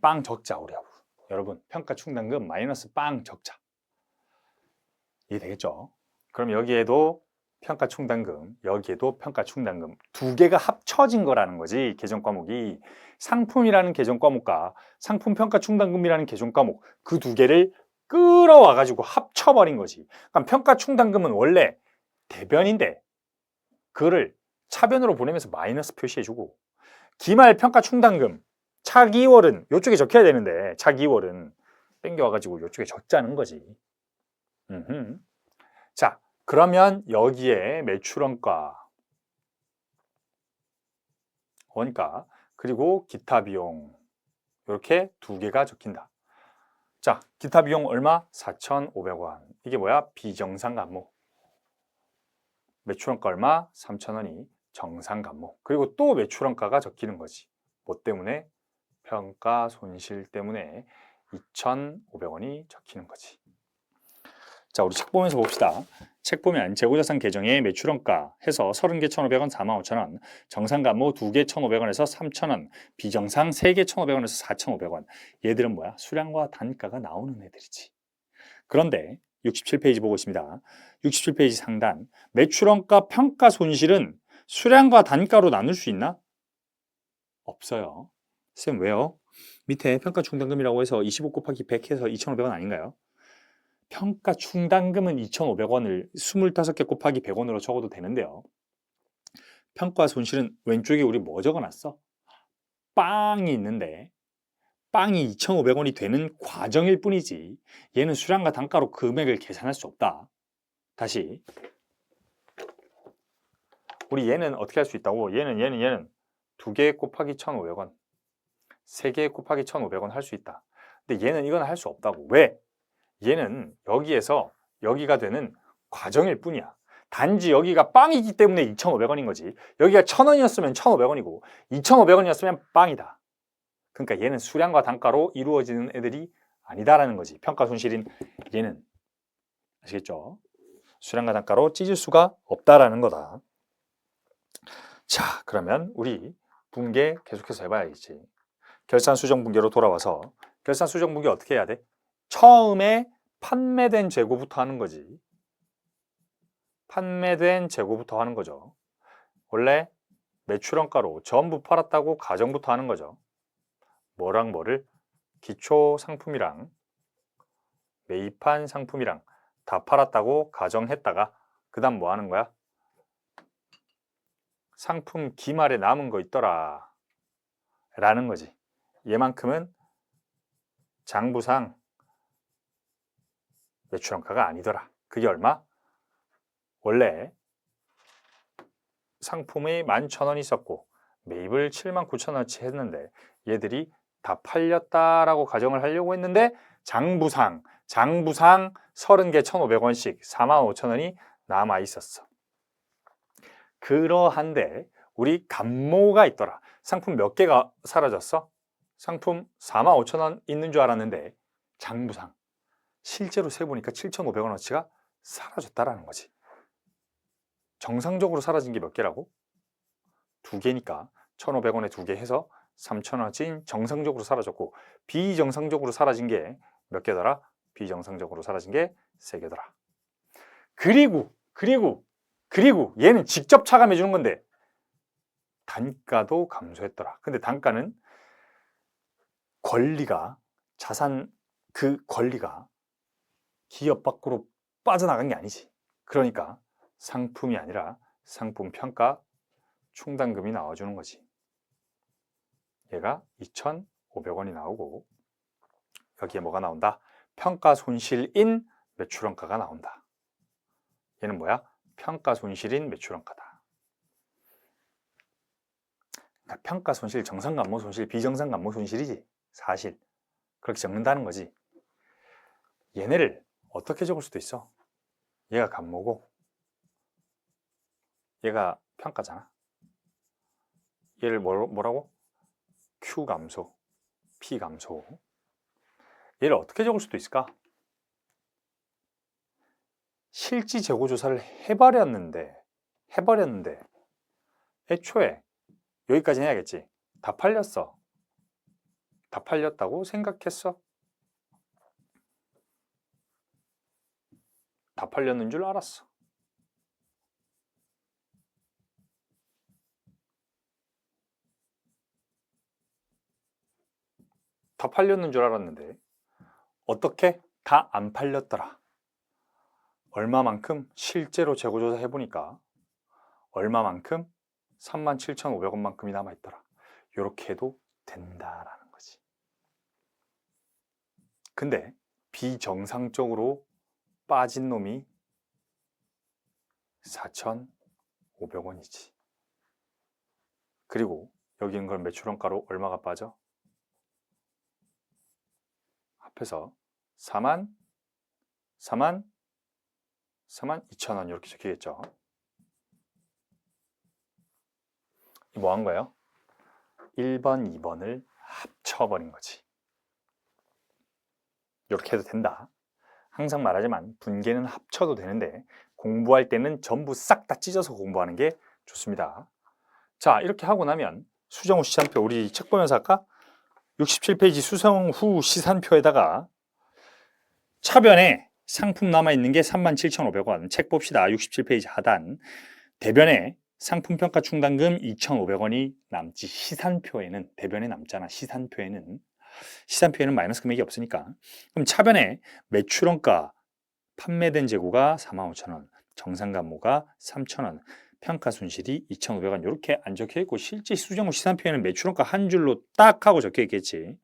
빵 적자 우리하고. 여러분, 평가 충당금 마이너스 빵 적자. 이해되겠죠? 그럼 여기에도 평가 충당금, 여기에도 평가 충당금 두 개가 합쳐진 거라는 거지. 계정 과목이 상품이라는 계정 과목과 상품 평가 충당금이라는 계정 과목 그 두 개를 끌어와 가지고 합쳐버린 거지. 그럼 평가 충당금은 원래 대변인데 그거를 차변으로 보내면서 마이너스 표시해주고 기말 평가 충당금 차기월은 이쪽에 적혀야 되는데 차기월은 땡겨와가지고 이쪽에 적자는 거지. 자, 그러면 여기에 매출원가, 원가, 그리고 기타 비용 이렇게 두 개가 적힌다. 자, 기타 비용 얼마? 4,500원. 이게 뭐야? 비정상 감모. 매출원가 얼마? 3,000원이 정상 감모. 그리고 또 매출원가가 적히는 거지. 뭐 때문에? 평가 손실 때문에 2,500원이 적히는 거지. 자, 우리 책 보면서 봅시다. 책 보면 재고자산 계정에 매출원가 해서 30개 1,500원 45,000원, 정상 감모 2개 1,500원에서 3,000원, 비정상 3개 1,500원에서 4,500원. 얘들은 뭐야? 수량과 단가가 나오는 애들이지. 그런데 67페이지 보고 있습니다. 67페이지 상단 매출원가 평가 손실은 수량과 단가로 나눌 수 있나? 없어요. 쌤 왜요? 밑에 평가 충당금이라고 해서 25 곱하기 100 해서 2,500원 아닌가요? 평가 충당금은 2,500원을 25개 곱하기 100원으로 적어도 되는데요. 평가 손실은 왼쪽에 우리 뭐 적어놨어? 빵이 있는데 빵이 2,500원이 되는 과정일 뿐이지 얘는 수량과 단가로 금액을 계산할 수 없다. 다시 우리 얘는 어떻게 할 수 있다고? 얘는 2개 곱하기 1,500원 3개 곱하기 1,500원 할 수 있다. 근데 얘는 이건 할 수 없다고. 왜? 얘는 여기에서 여기가 되는 과정일 뿐이야. 단지 여기가 빵이기 때문에 2,500원인 거지. 여기가 1,000원이었으면 1,500원이고 2,500원이었으면 빵이다. 그러니까 얘는 수량과 단가로 이루어지는 애들이 아니다라는 거지. 평가 손실인 얘는. 아시겠죠? 수량과 단가로 찢을 수가 없다라는 거다. 자, 그러면 우리 분계 계속해서 해봐야겠지. 결산 수정 분계로 돌아와서 결산 수정 분계 어떻게 해야 돼? 처음에 판매된 재고부터 하는 거지. 판매된 재고부터 하는 거죠. 원래 매출원가로 전부 팔았다고 가정부터 하는 거죠. 뭐랑 뭐를? 기초 상품이랑 매입한 상품이랑 다 팔았다고 가정했다가 그 다음 뭐 하는 거야? 상품 기말에 남은 거 있더라 라는 거지. 얘만큼은 장부상 매출원가가 아니더라. 그게 얼마? 원래 상품이 11,000원 있었고 매입을 79,000원어치 했는데 얘들이 다 팔렸다라고 가정을 하려고 했는데 장부상 30개 1,500원씩 45,000원이 남아 있었어. 그러한데 우리 감모가 있더라. 상품 몇 개가 사라졌어? 상품 45,000원 있는 줄 알았는데 장부상 실제로 세보니까 7,500원어치가 사라졌다라는 거지. 정상적으로 사라진 게 몇 개라고? 2개니까 1,500원에 2개 해서 3,000원어치 정상적으로 사라졌고 비정상적으로 사라진 게 몇 개더라? 비정상적으로 사라진 게 3개더라. 그리고 얘는 직접 차감해 주는 건데 단가도 감소했더라. 근데 단가는 권리가 자산 그 권리가 기업 밖으로 빠져나간 게 아니지. 그러니까 상품이 아니라 상품 평가 충당금이 나와주는 거지. 얘가 2,500원이 나오고 여기에 뭐가 나온다? 평가 손실인 매출원가가 나온다. 얘는 뭐야? 평가 손실인 매출원가다. 그러니까 평가 손실, 정상 감모 손실, 비정상 감모 손실이지. 사실 그렇게 적는다는 거지. 얘네를 어떻게 적을 수도 있어. 얘가 감모고 얘가 평가잖아. 얘를 뭐라고? Q 감소, P 감소. 얘를 어떻게 적을 수도 있을까? 실지 재고 조사를 해버렸는데 애초에 여기까지 해야겠지. 다 팔렸어. 다 팔렸다고 생각했어. 다 팔렸는 줄 알았어. 다 팔렸는 줄 알았는데 어떻게? 다 안 팔렸더라. 얼마만큼? 실제로 재고조사 해보니까 얼마만큼? 37,500원만큼이 남아있더라. 이렇게 해도 된다라는 거지. 근데 비정상적으로 빠진 놈이 4,500원이지. 그리고 여기 있는 걸 매출원가로 얼마가 빠져? 합해서 42,000원 이렇게 적히겠죠. 뭐 한 거예요? 1번, 2번을 합쳐버린 거지. 이렇게 해도 된다. 항상 말하지만 분계는 합쳐도 되는데 공부할 때는 전부 싹 다 찢어서 공부하는 게 좋습니다. 자, 이렇게 하고 나면 수정 후 시산표, 우리 책 보면서 할까? 67페이지 수정 후 시산표에다가 차변에 상품 남아있는 게 37,500원. 책 봅시다. 67페이지 하단. 대변에 상품평가 충당금 2,500원이 남지. 시산표에는, 대변에 남잖아. 시산표에는 마이너스 금액이 없으니까. 그럼 차변에 매출원가 판매된 재고가 45,000원, 정상감모가 3,000원, 평가 손실이 2,500원 이렇게 안 적혀 있고 실제 수정 후 시산표에는 매출원가 한 줄로 딱 하고 적혀 있겠지.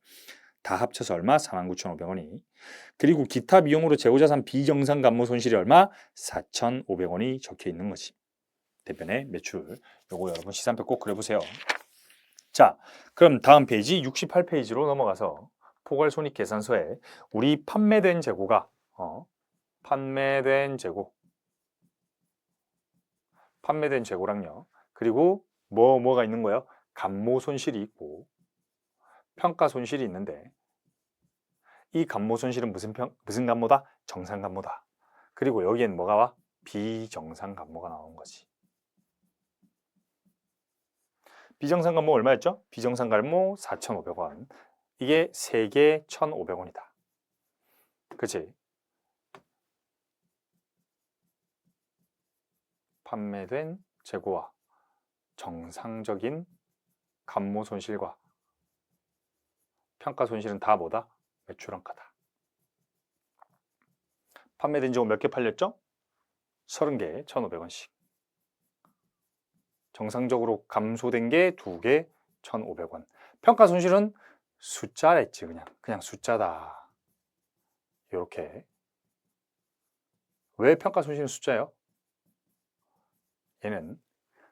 다 합쳐서 얼마? 49,500원이. 그리고 기타 비용으로 재고자산 비정상 감모 손실이 얼마? 4,500원이 적혀 있는 거지. 대변의 매출. 요거 여러분 시산표 꼭 그려보세요. 자, 그럼 다음 페이지 68페이지로 넘어가서 포괄손익계산서에 우리 판매된 재고가 판매된 재고랑요. 그리고 뭐가 있는 거예요? 감모 손실이 있고 평가 손실이 있는데 이 감모 손실은 무슨 감모다? 정상 감모다. 그리고 여기엔 뭐가 와? 비정상 감모가 나온 거지. 비정상 감모 얼마였죠? 비정상 감모 4,500원. 이게 3개 1,500원이다. 그치? 판매된 재고와 정상적인 감모 손실과 평가 손실은 다 뭐다? 매출원가다. 판매된 재고 몇 개 팔렸죠? 30개 1,500원씩. 정상적으로 감소된 게 2개 1,500원. 평가 손실은 숫자랬지. 그냥 숫자다. 이렇게. 왜 평가 손실은 숫자예요? 얘는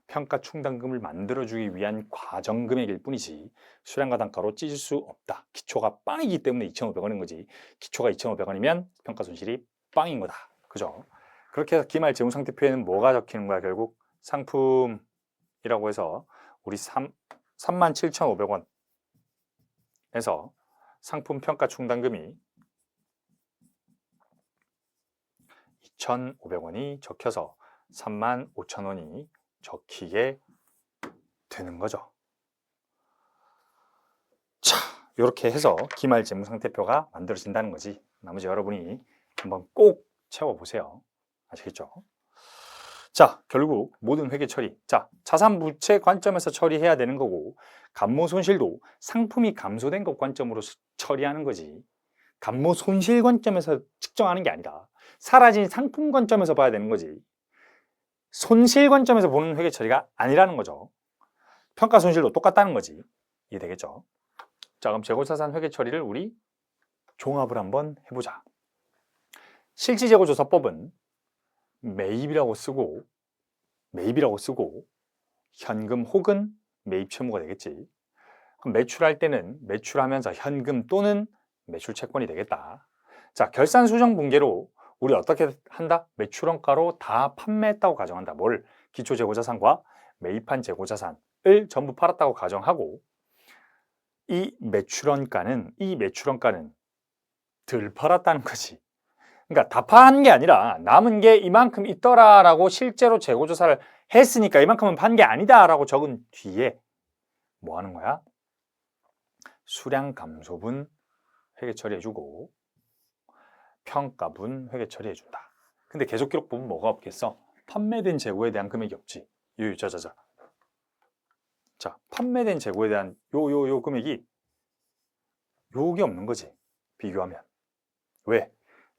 평가 충당금을 만들어주기 위한 과정 금액일 뿐이지 수량과 단가로 찢을 수 없다. 기초가 빵이기 때문에 2,500원인 거지. 기초가 2,500원이면 평가 손실이 빵인 거다. 그죠? 그렇게 해서 기말 재무상태표에는 뭐가 적히는 거야? 결국 상품이라고 해서 우리 37,500원에서 상품 평가 충당금이 2,500원이 적혀서 35,000원이 적히게 되는 거죠. 자, 이렇게 해서 기말 재무상태표가 만들어진다는 거지. 나머지 여러분이 한번 꼭 채워보세요. 아시겠죠? 자, 결국 모든 회계 처리. 자, 자산 부채 관점에서 처리해야 되는 거고 감모 손실도 상품이 감소된 것 관점으로 처리하는 거지. 감모 손실 관점에서 측정하는 게 아니라 사라진 상품 관점에서 봐야 되는 거지. 손실 관점에서 보는 회계 처리가 아니라는 거죠. 평가 손실도 똑같다는 거지. 이해되겠죠? 자, 그럼 재고자산 회계 처리를 우리 종합을 한번 해보자. 실질재고조사법은 매입이라고 쓰고 현금 혹은 매입 채무가 되겠지. 그럼 매출할 때는 매출하면서 현금 또는 매출 채권이 되겠다. 자, 결산 수정 분계로 우리 어떻게 한다? 매출원가로 다 판매했다고 가정한다. 뭘? 기초재고자산과 매입한 재고자산을 전부 팔았다고 가정하고 이 매출원가는 덜 팔았다는 거지. 그러니까 다 판 게 아니라 남은 게 이만큼 있더라라고 실제로 재고조사를 했으니까 이만큼은 판 게 아니다라고 적은 뒤에 뭐 하는 거야? 수량 감소분 회계 처리해주고 평가분 회계 처리해준다. 근데 계속기록부는 뭐가 없겠어? 판매된 재고에 대한 금액이 없지. 자, 판매된 재고에 대한 요 금액이 요게 없는 거지. 비교하면. 왜?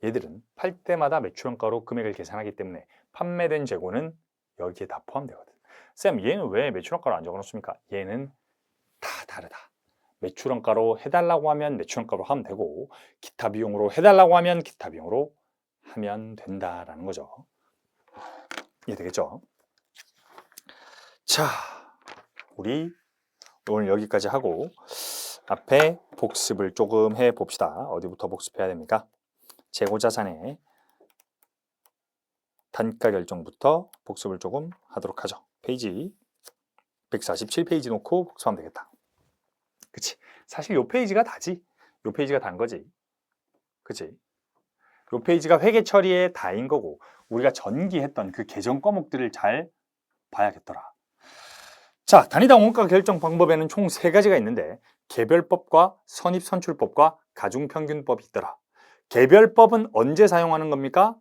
얘들은 팔 때마다 매출원가로 금액을 계산하기 때문에 판매된 재고는 여기에 다 포함되거든. 쌤, 얘는 왜 매출원가로 안 적어놓습니까? 얘는 다 다르다. 매출원가로 해달라고 하면 매출원가로 하면 되고 기타 비용으로 해달라고 하면 기타 비용으로 하면 된다라는 거죠. 이해되겠죠? 자, 우리 오늘 여기까지 하고 앞에 복습을 조금 해봅시다. 어디부터 복습해야 됩니까? 재고자산의 단가 결정부터 복습을 조금 하도록 하죠. 페이지 147페이지 놓고 복습하면 되겠다. 그치? 사실 요 페이지가 다지. 요 페이지가 단 거지. 그치? 요 페이지가 회계 처리의 다인 거고 우리가 전기했던 그 계정 과목들을 잘 봐야겠더라. 자, 단위당 원가 결정 방법에는 총 3가지가 있는데 개별법과 선입선출법과 가중평균법이 있더라. 개별법은 언제 사용하는 겁니까?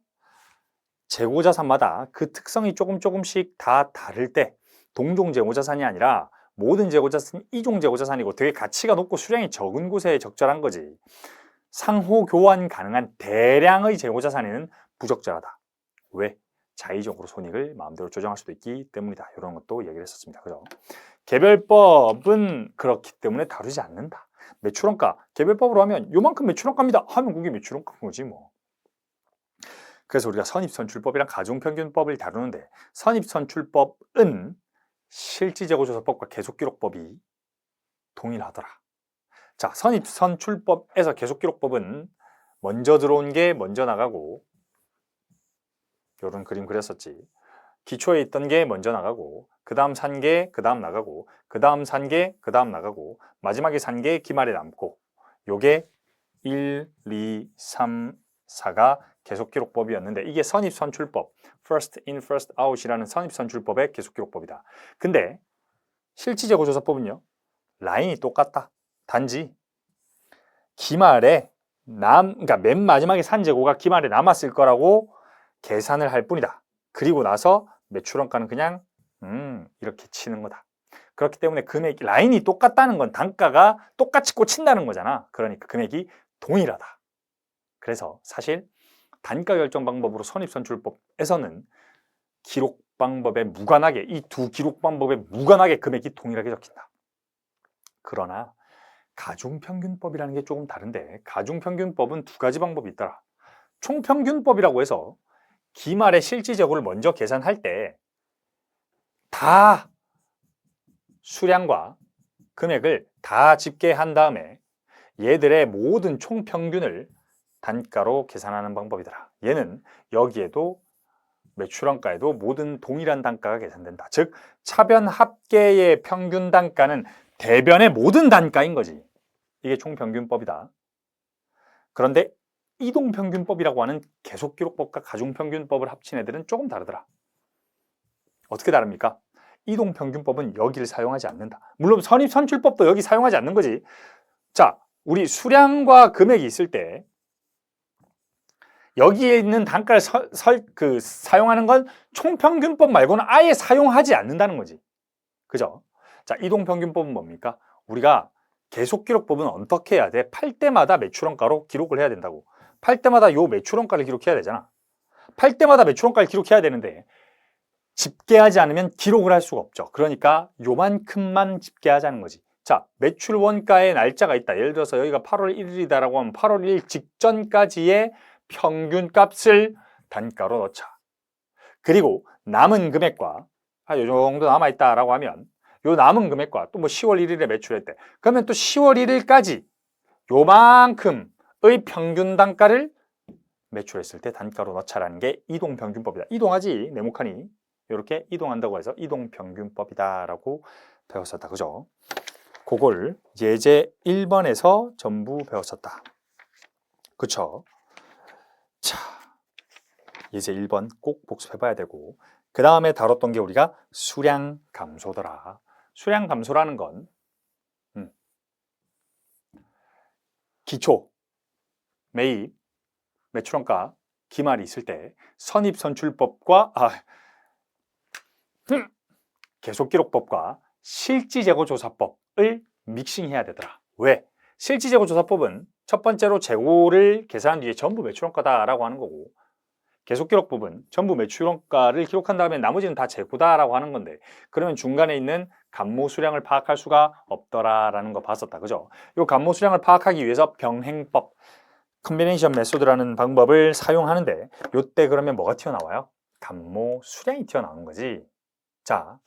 재고자산마다 그 특성이 조금씩 다 다를 때 동종 재고자산이 아니라 모든 재고자산이 이종 재고자산이고 되게 가치가 높고 수량이 적은 곳에 적절한 거지. 상호 교환 가능한 대량의 재고자산에는 부적절하다. 왜? 자의적으로 손익을 마음대로 조정할 수도 있기 때문이다. 이런 것도 얘기를 했었습니다. 그죠? 개별법은 그렇기 때문에 다루지 않는다. 매출원가, 개별법으로 하면 요만큼 매출원가입니다 하면 그게 매출원가인 거지 뭐. 그래서 우리가 선입선출법이랑 가중평균법을 다루는데 선입선출법은 실질재고조사법과 계속기록법이 동일하더라. 자, 선입선출법에서 계속기록법은 먼저 들어온 게 먼저 나가고 요런 그림 그렸었지. 기초에 있던 게 먼저 나가고 그 다음 산 게 그 다음 나가고 그 다음 산 게 그 다음 나가고 마지막에 산 게 기말에 남고 요게 1, 2, 3, 4가 계속기록법이었는데 이게 선입선출법 First in, First out이라는 선입선출법의 계속기록법이다. 근데 실질재고조사법은요 라인이 똑같다. 단지 기말에 그러니까 맨 마지막에 산 재고가 기말에 남았을 거라고 계산을 할 뿐이다. 그리고 나서 매출원가는 그냥 이렇게 치는 거다. 그렇기 때문에 금액 라인이 똑같다는 건 단가가 똑같이 꽂힌다는 거잖아. 그러니까 금액이 동일하다. 그래서 사실 단가 결정 방법으로 선입선출법에서는 기록 방법에 무관하게 이 두 기록 방법에 무관하게 금액이 동일하게 적힌다. 그러나 가중평균법이라는 게 조금 다른데 가중평균법은 2가지 방법이 있더라. 총평균법이라고 해서 기말의 실질재고를 먼저 계산할 때 다 수량과 금액을 다 집계한 다음에 얘들의 모든 총평균을 단가로 계산하는 방법이더라. 얘는 여기에도 매출원가에도 모든 동일한 단가가 계산된다. 즉 차변 합계의 평균 단가는 대변의 모든 단가인 거지. 이게 총평균법이다. 그런데 이동평균법이라고 하는 계속기록법과 가중평균법을 합친 애들은 조금 다르더라. 어떻게 다릅니까? 이동평균법은 여기를 사용하지 않는다. 물론 선입선출법도 여기 사용하지 않는 거지. 자, 우리 수량과 금액이 있을 때 여기에 있는 단가를 사용하는 건 총평균법 말고는 아예 사용하지 않는다는 거지. 그죠? 자, 이동평균법은 뭡니까? 우리가 계속기록법은 어떻게 해야 돼? 팔 때마다 매출원가로 기록을 해야 된다고. 팔 때마다 요 매출원가를 기록해야 되잖아. 팔 때마다 매출원가를 기록해야 되는데 집계하지 않으면 기록을 할 수가 없죠. 그러니까 요만큼만 집계하자는 거지. 자, 매출 원가의 날짜가 있다. 예를 들어서 여기가 8월 1일이다라고 하면 8월 1일 직전까지의 평균 값을 단가로 넣자. 그리고 남은 금액과 요 정도 남아있다라고 하면 요 남은 금액과 또 뭐 10월 1일에 매출했대. 그러면 또 10월 1일까지 요만큼의 평균 단가를 매출했을 때 단가로 넣자라는 게 이동평균법이다. 이동하지, 네모칸이. 이렇게 이동한다고 해서 이동평균법이다라고 배웠었다. 그죠? 그걸 예제 1번에서 전부 배웠었다. 그쵸? 자, 예제 1번 꼭 복습해봐야 되고, 그 다음에 다뤘던 게 우리가 수량감소더라. 수량감소라는 건 기초, 매입, 매출원가, 기말이 있을 때 선입선출법과 계속기록법과 실지재고조사법을 믹싱해야 되더라. 왜? 실지재고조사법은 첫 번째로 재고를 계산한 뒤에 전부 매출원가다라고 하는 거고, 계속기록법은 전부 매출원가를 기록한 다음에 나머지는 다 재고다라고 하는 건데, 그러면 중간에 있는 감모수량을 파악할 수가 없더라라는 거 봤었다. 그죠? 이 감모수량을 파악하기 위해서 병행법, 컨비네이션 메소드라는 방법을 사용하는데, 이때 그러면 뭐가 튀어나와요? 감모수량이 튀어나오는 거지. 자,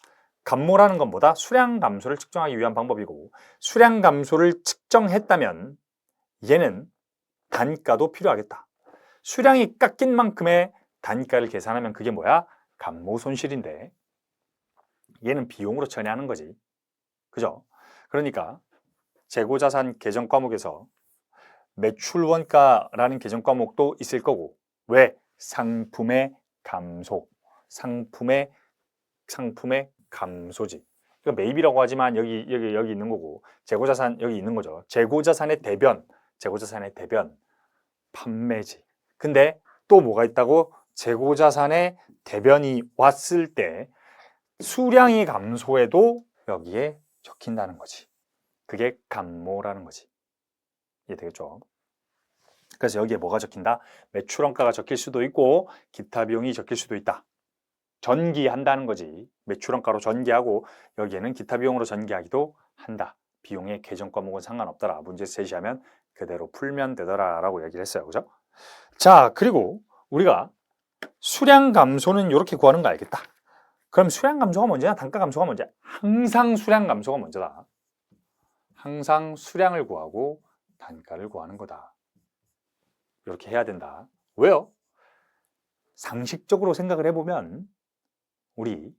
감모라는 건 뭐다? 수량 감소를 측정하기 위한 방법이고, 수량 감소를 측정했다면 얘는 단가도 필요하겠다. 수량이 깎인 만큼의 단가를 계산하면 그게 뭐야? 감모 손실인데 얘는 비용으로 처리하는 거지. 그죠? 그러니까 재고자산 계정 과목에서 매출원가라는 계정 과목도 있을 거고, 왜? 상품의 감소, 상품의 감소지. 그러니까 매입이라고 하지만 여기 있는 거고, 재고자산 여기 있는 거죠. 재고자산의 대변, 판매지. 근데 또 뭐가 있다고? 재고자산의 대변이 왔을 때 수량이 감소해도 여기에 적힌다는 거지. 그게 감모라는 거지. 이해되겠죠? 그래서 여기에 뭐가 적힌다? 매출원가가 적힐 수도 있고 기타 비용이 적힐 수도 있다. 전기한다는 거지. 매출원가로 전기하고 여기에는 기타 비용으로 전기하기도 한다. 비용의 계정 과목은 상관없더라. 문제 제시하면 그대로 풀면 되더라 라고 얘기를 했어요. 그죠? 자, 그리고 우리가 수량 감소는 이렇게 구하는 거 알겠다. 그럼 수량 감소가 먼저냐 단가 감소가 먼저냐? 항상 수량 감소가 먼저다. 항상 수량을 구하고 단가를 구하는 거다. 이렇게 해야 된다. 왜요? 상식적으로 생각을 해보면 우리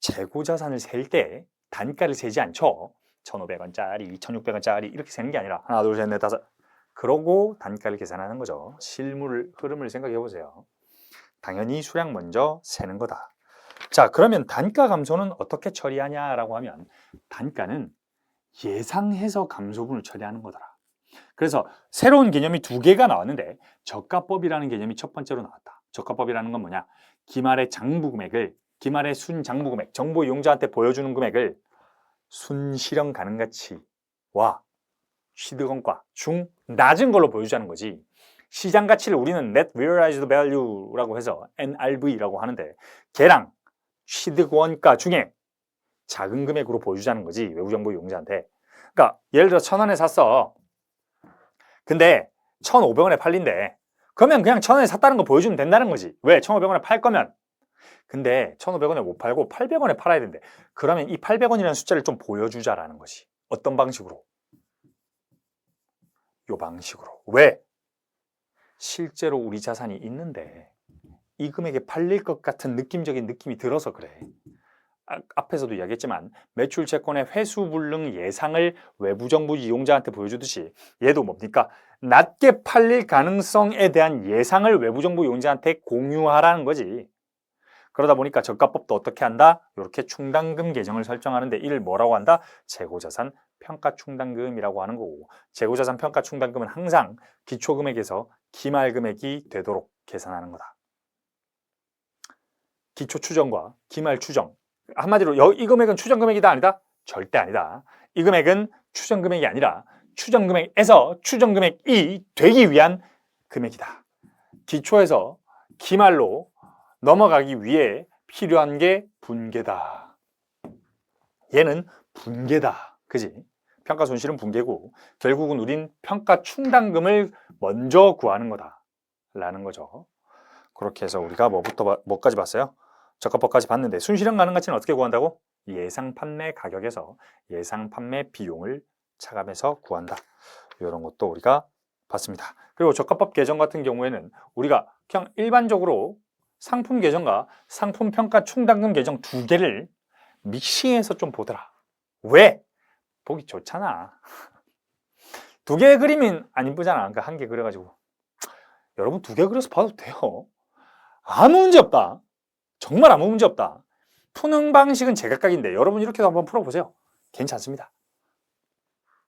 재고자산을 셀 때 단가를 세지 않죠. 1,500원짜리, 2,600원짜리 이렇게 세는 게 아니라 하나, 둘, 셋, 넷, 다섯 그러고 단가를 계산하는 거죠. 실물 흐름을 생각해 보세요. 당연히 수량 먼저 세는 거다. 자, 그러면 단가 감소는 어떻게 처리하냐라고 하면 단가는 예상해서 감소분을 처리하는 거더라. 그래서 새로운 개념이 두 개가 나왔는데 저가법이라는 개념이 첫 번째로 나왔다. 저가법이라는 건 뭐냐? 기말의 장부 금액을, 기말의 순장부 금액, 정보 이용자한테 보여주는 금액을 순실현 가능 가치와 취득원가 중 낮은 걸로 보여주자는 거지. 시장 가치를 우리는 Net Realized Value라고 해서 NRV라고 하는데 걔랑 취득원가 중에 작은 금액으로 보여주자는 거지. 외부정보 이용자한테. 그러니까 예를 들어 1,000원에 샀어. 근데 1,500원에 팔린대. 그러면 그냥 1,000원에 샀다는 거 보여주면 된다는 거지. 왜? 1,500원에 팔 거면. 근데 1,500원에 못 팔고 800원에 팔아야 된대. 그러면 이 800원이라는 숫자를 좀 보여주자라는 거지. 어떤 방식으로? 요 방식으로. 왜? 실제로 우리 자산이 있는데 이 금액에 팔릴 것 같은 느낌적인 느낌이 들어서 그래. 앞에서도 이야기했지만 매출 채권의 회수 불능 예상을 외부 정보 이용자한테 보여주듯이 얘도 뭡니까? 낮게 팔릴 가능성에 대한 예상을 외부 정보 이용자한테 공유하라는 거지. 그러다 보니까 저가법도 어떻게 한다? 이렇게 충당금 계정을 설정하는데 이를 뭐라고 한다? 재고자산 평가충당금이라고 하는 거고, 재고자산 평가충당금은 항상 기초금액에서 기말금액이 되도록 계산하는 거다. 기초추정과 기말추정, 한마디로 이 금액은 추정금액이다 아니다? 절대 아니다. 이 금액은 추정금액이 아니라 추정금액에서 추정금액이 되기 위한 금액이다. 기초에서 기말로 넘어가기 위해 필요한 게 분계다. 얘는 분계다. 그지? 평가 손실은 분계고 결국은 우린 평가 충당금을 먼저 구하는 거다 라는 거죠. 그렇게 해서 우리가 뭐까지 봤어요? 적합법까지 봤는데 순실현 가능 가치는 어떻게 구한다고? 예상 판매 가격에서 예상 판매 비용을 차감해서 구한다. 이런 것도 우리가 봤습니다. 그리고 적합법 개정 같은 경우에는 우리가 그냥 일반적으로 상품 개정과 상품 평가 충당금 개정 두 개를 믹싱해서 좀 보더라. 왜? 보기 좋잖아. 두 개 그리면 안 이쁘잖아. 그러니까 한 개 그려가지고. 여러분 두 개 그려서 봐도 돼요. 아무 문제 없다. 정말 아무 문제 없다. 푸는 방식은 제각각인데 여러분 이렇게도 한번 풀어보세요. 괜찮습니다.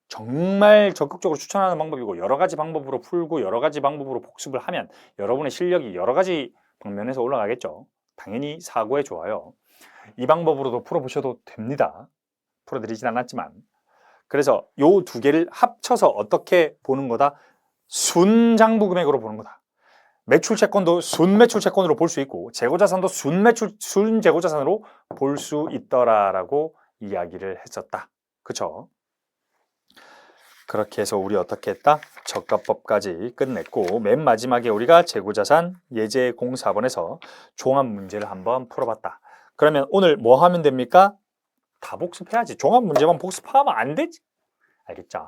정말 적극적으로 추천하는 방법이고 여러 가지 방법으로 풀고 여러 가지 방법으로 복습을 하면 여러분의 실력이 여러 가지 방면에서 올라가겠죠. 당연히 사고에 좋아요. 이 방법으로도 풀어보셔도 됩니다. 풀어드리진 않았지만. 그래서 요 두 개를 합쳐서 어떻게 보는 거다? 순장부 금액으로 보는 거다. 매출 채권도 순매출 채권으로 볼 수 있고 재고자산도 순재고자산으로 볼 수 있더라라고 이야기를 했었다. 그쵸? 그렇게 해서 우리 어떻게 했다? 적합법까지 끝냈고 맨 마지막에 우리가 재고자산 예제 04번에서 종합 문제를 한번 풀어봤다. 그러면 오늘 뭐 하면 됩니까? 다 복습해야지. 종합 문제만 복습하면 안 되지. 알겠죠?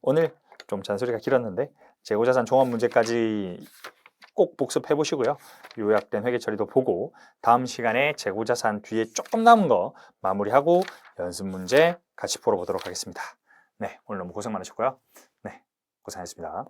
오늘 좀 잔소리가 길었는데 재고자산 종합 문제까지 꼭 복습해 보시고요. 요약된 회계 처리도 보고 다음 시간에 재고자산 뒤에 조금 남은 거 마무리하고 연습 문제 같이 풀어보도록 하겠습니다. 네, 오늘 너무 고생 많으셨고요. 네, 고생하셨습니다.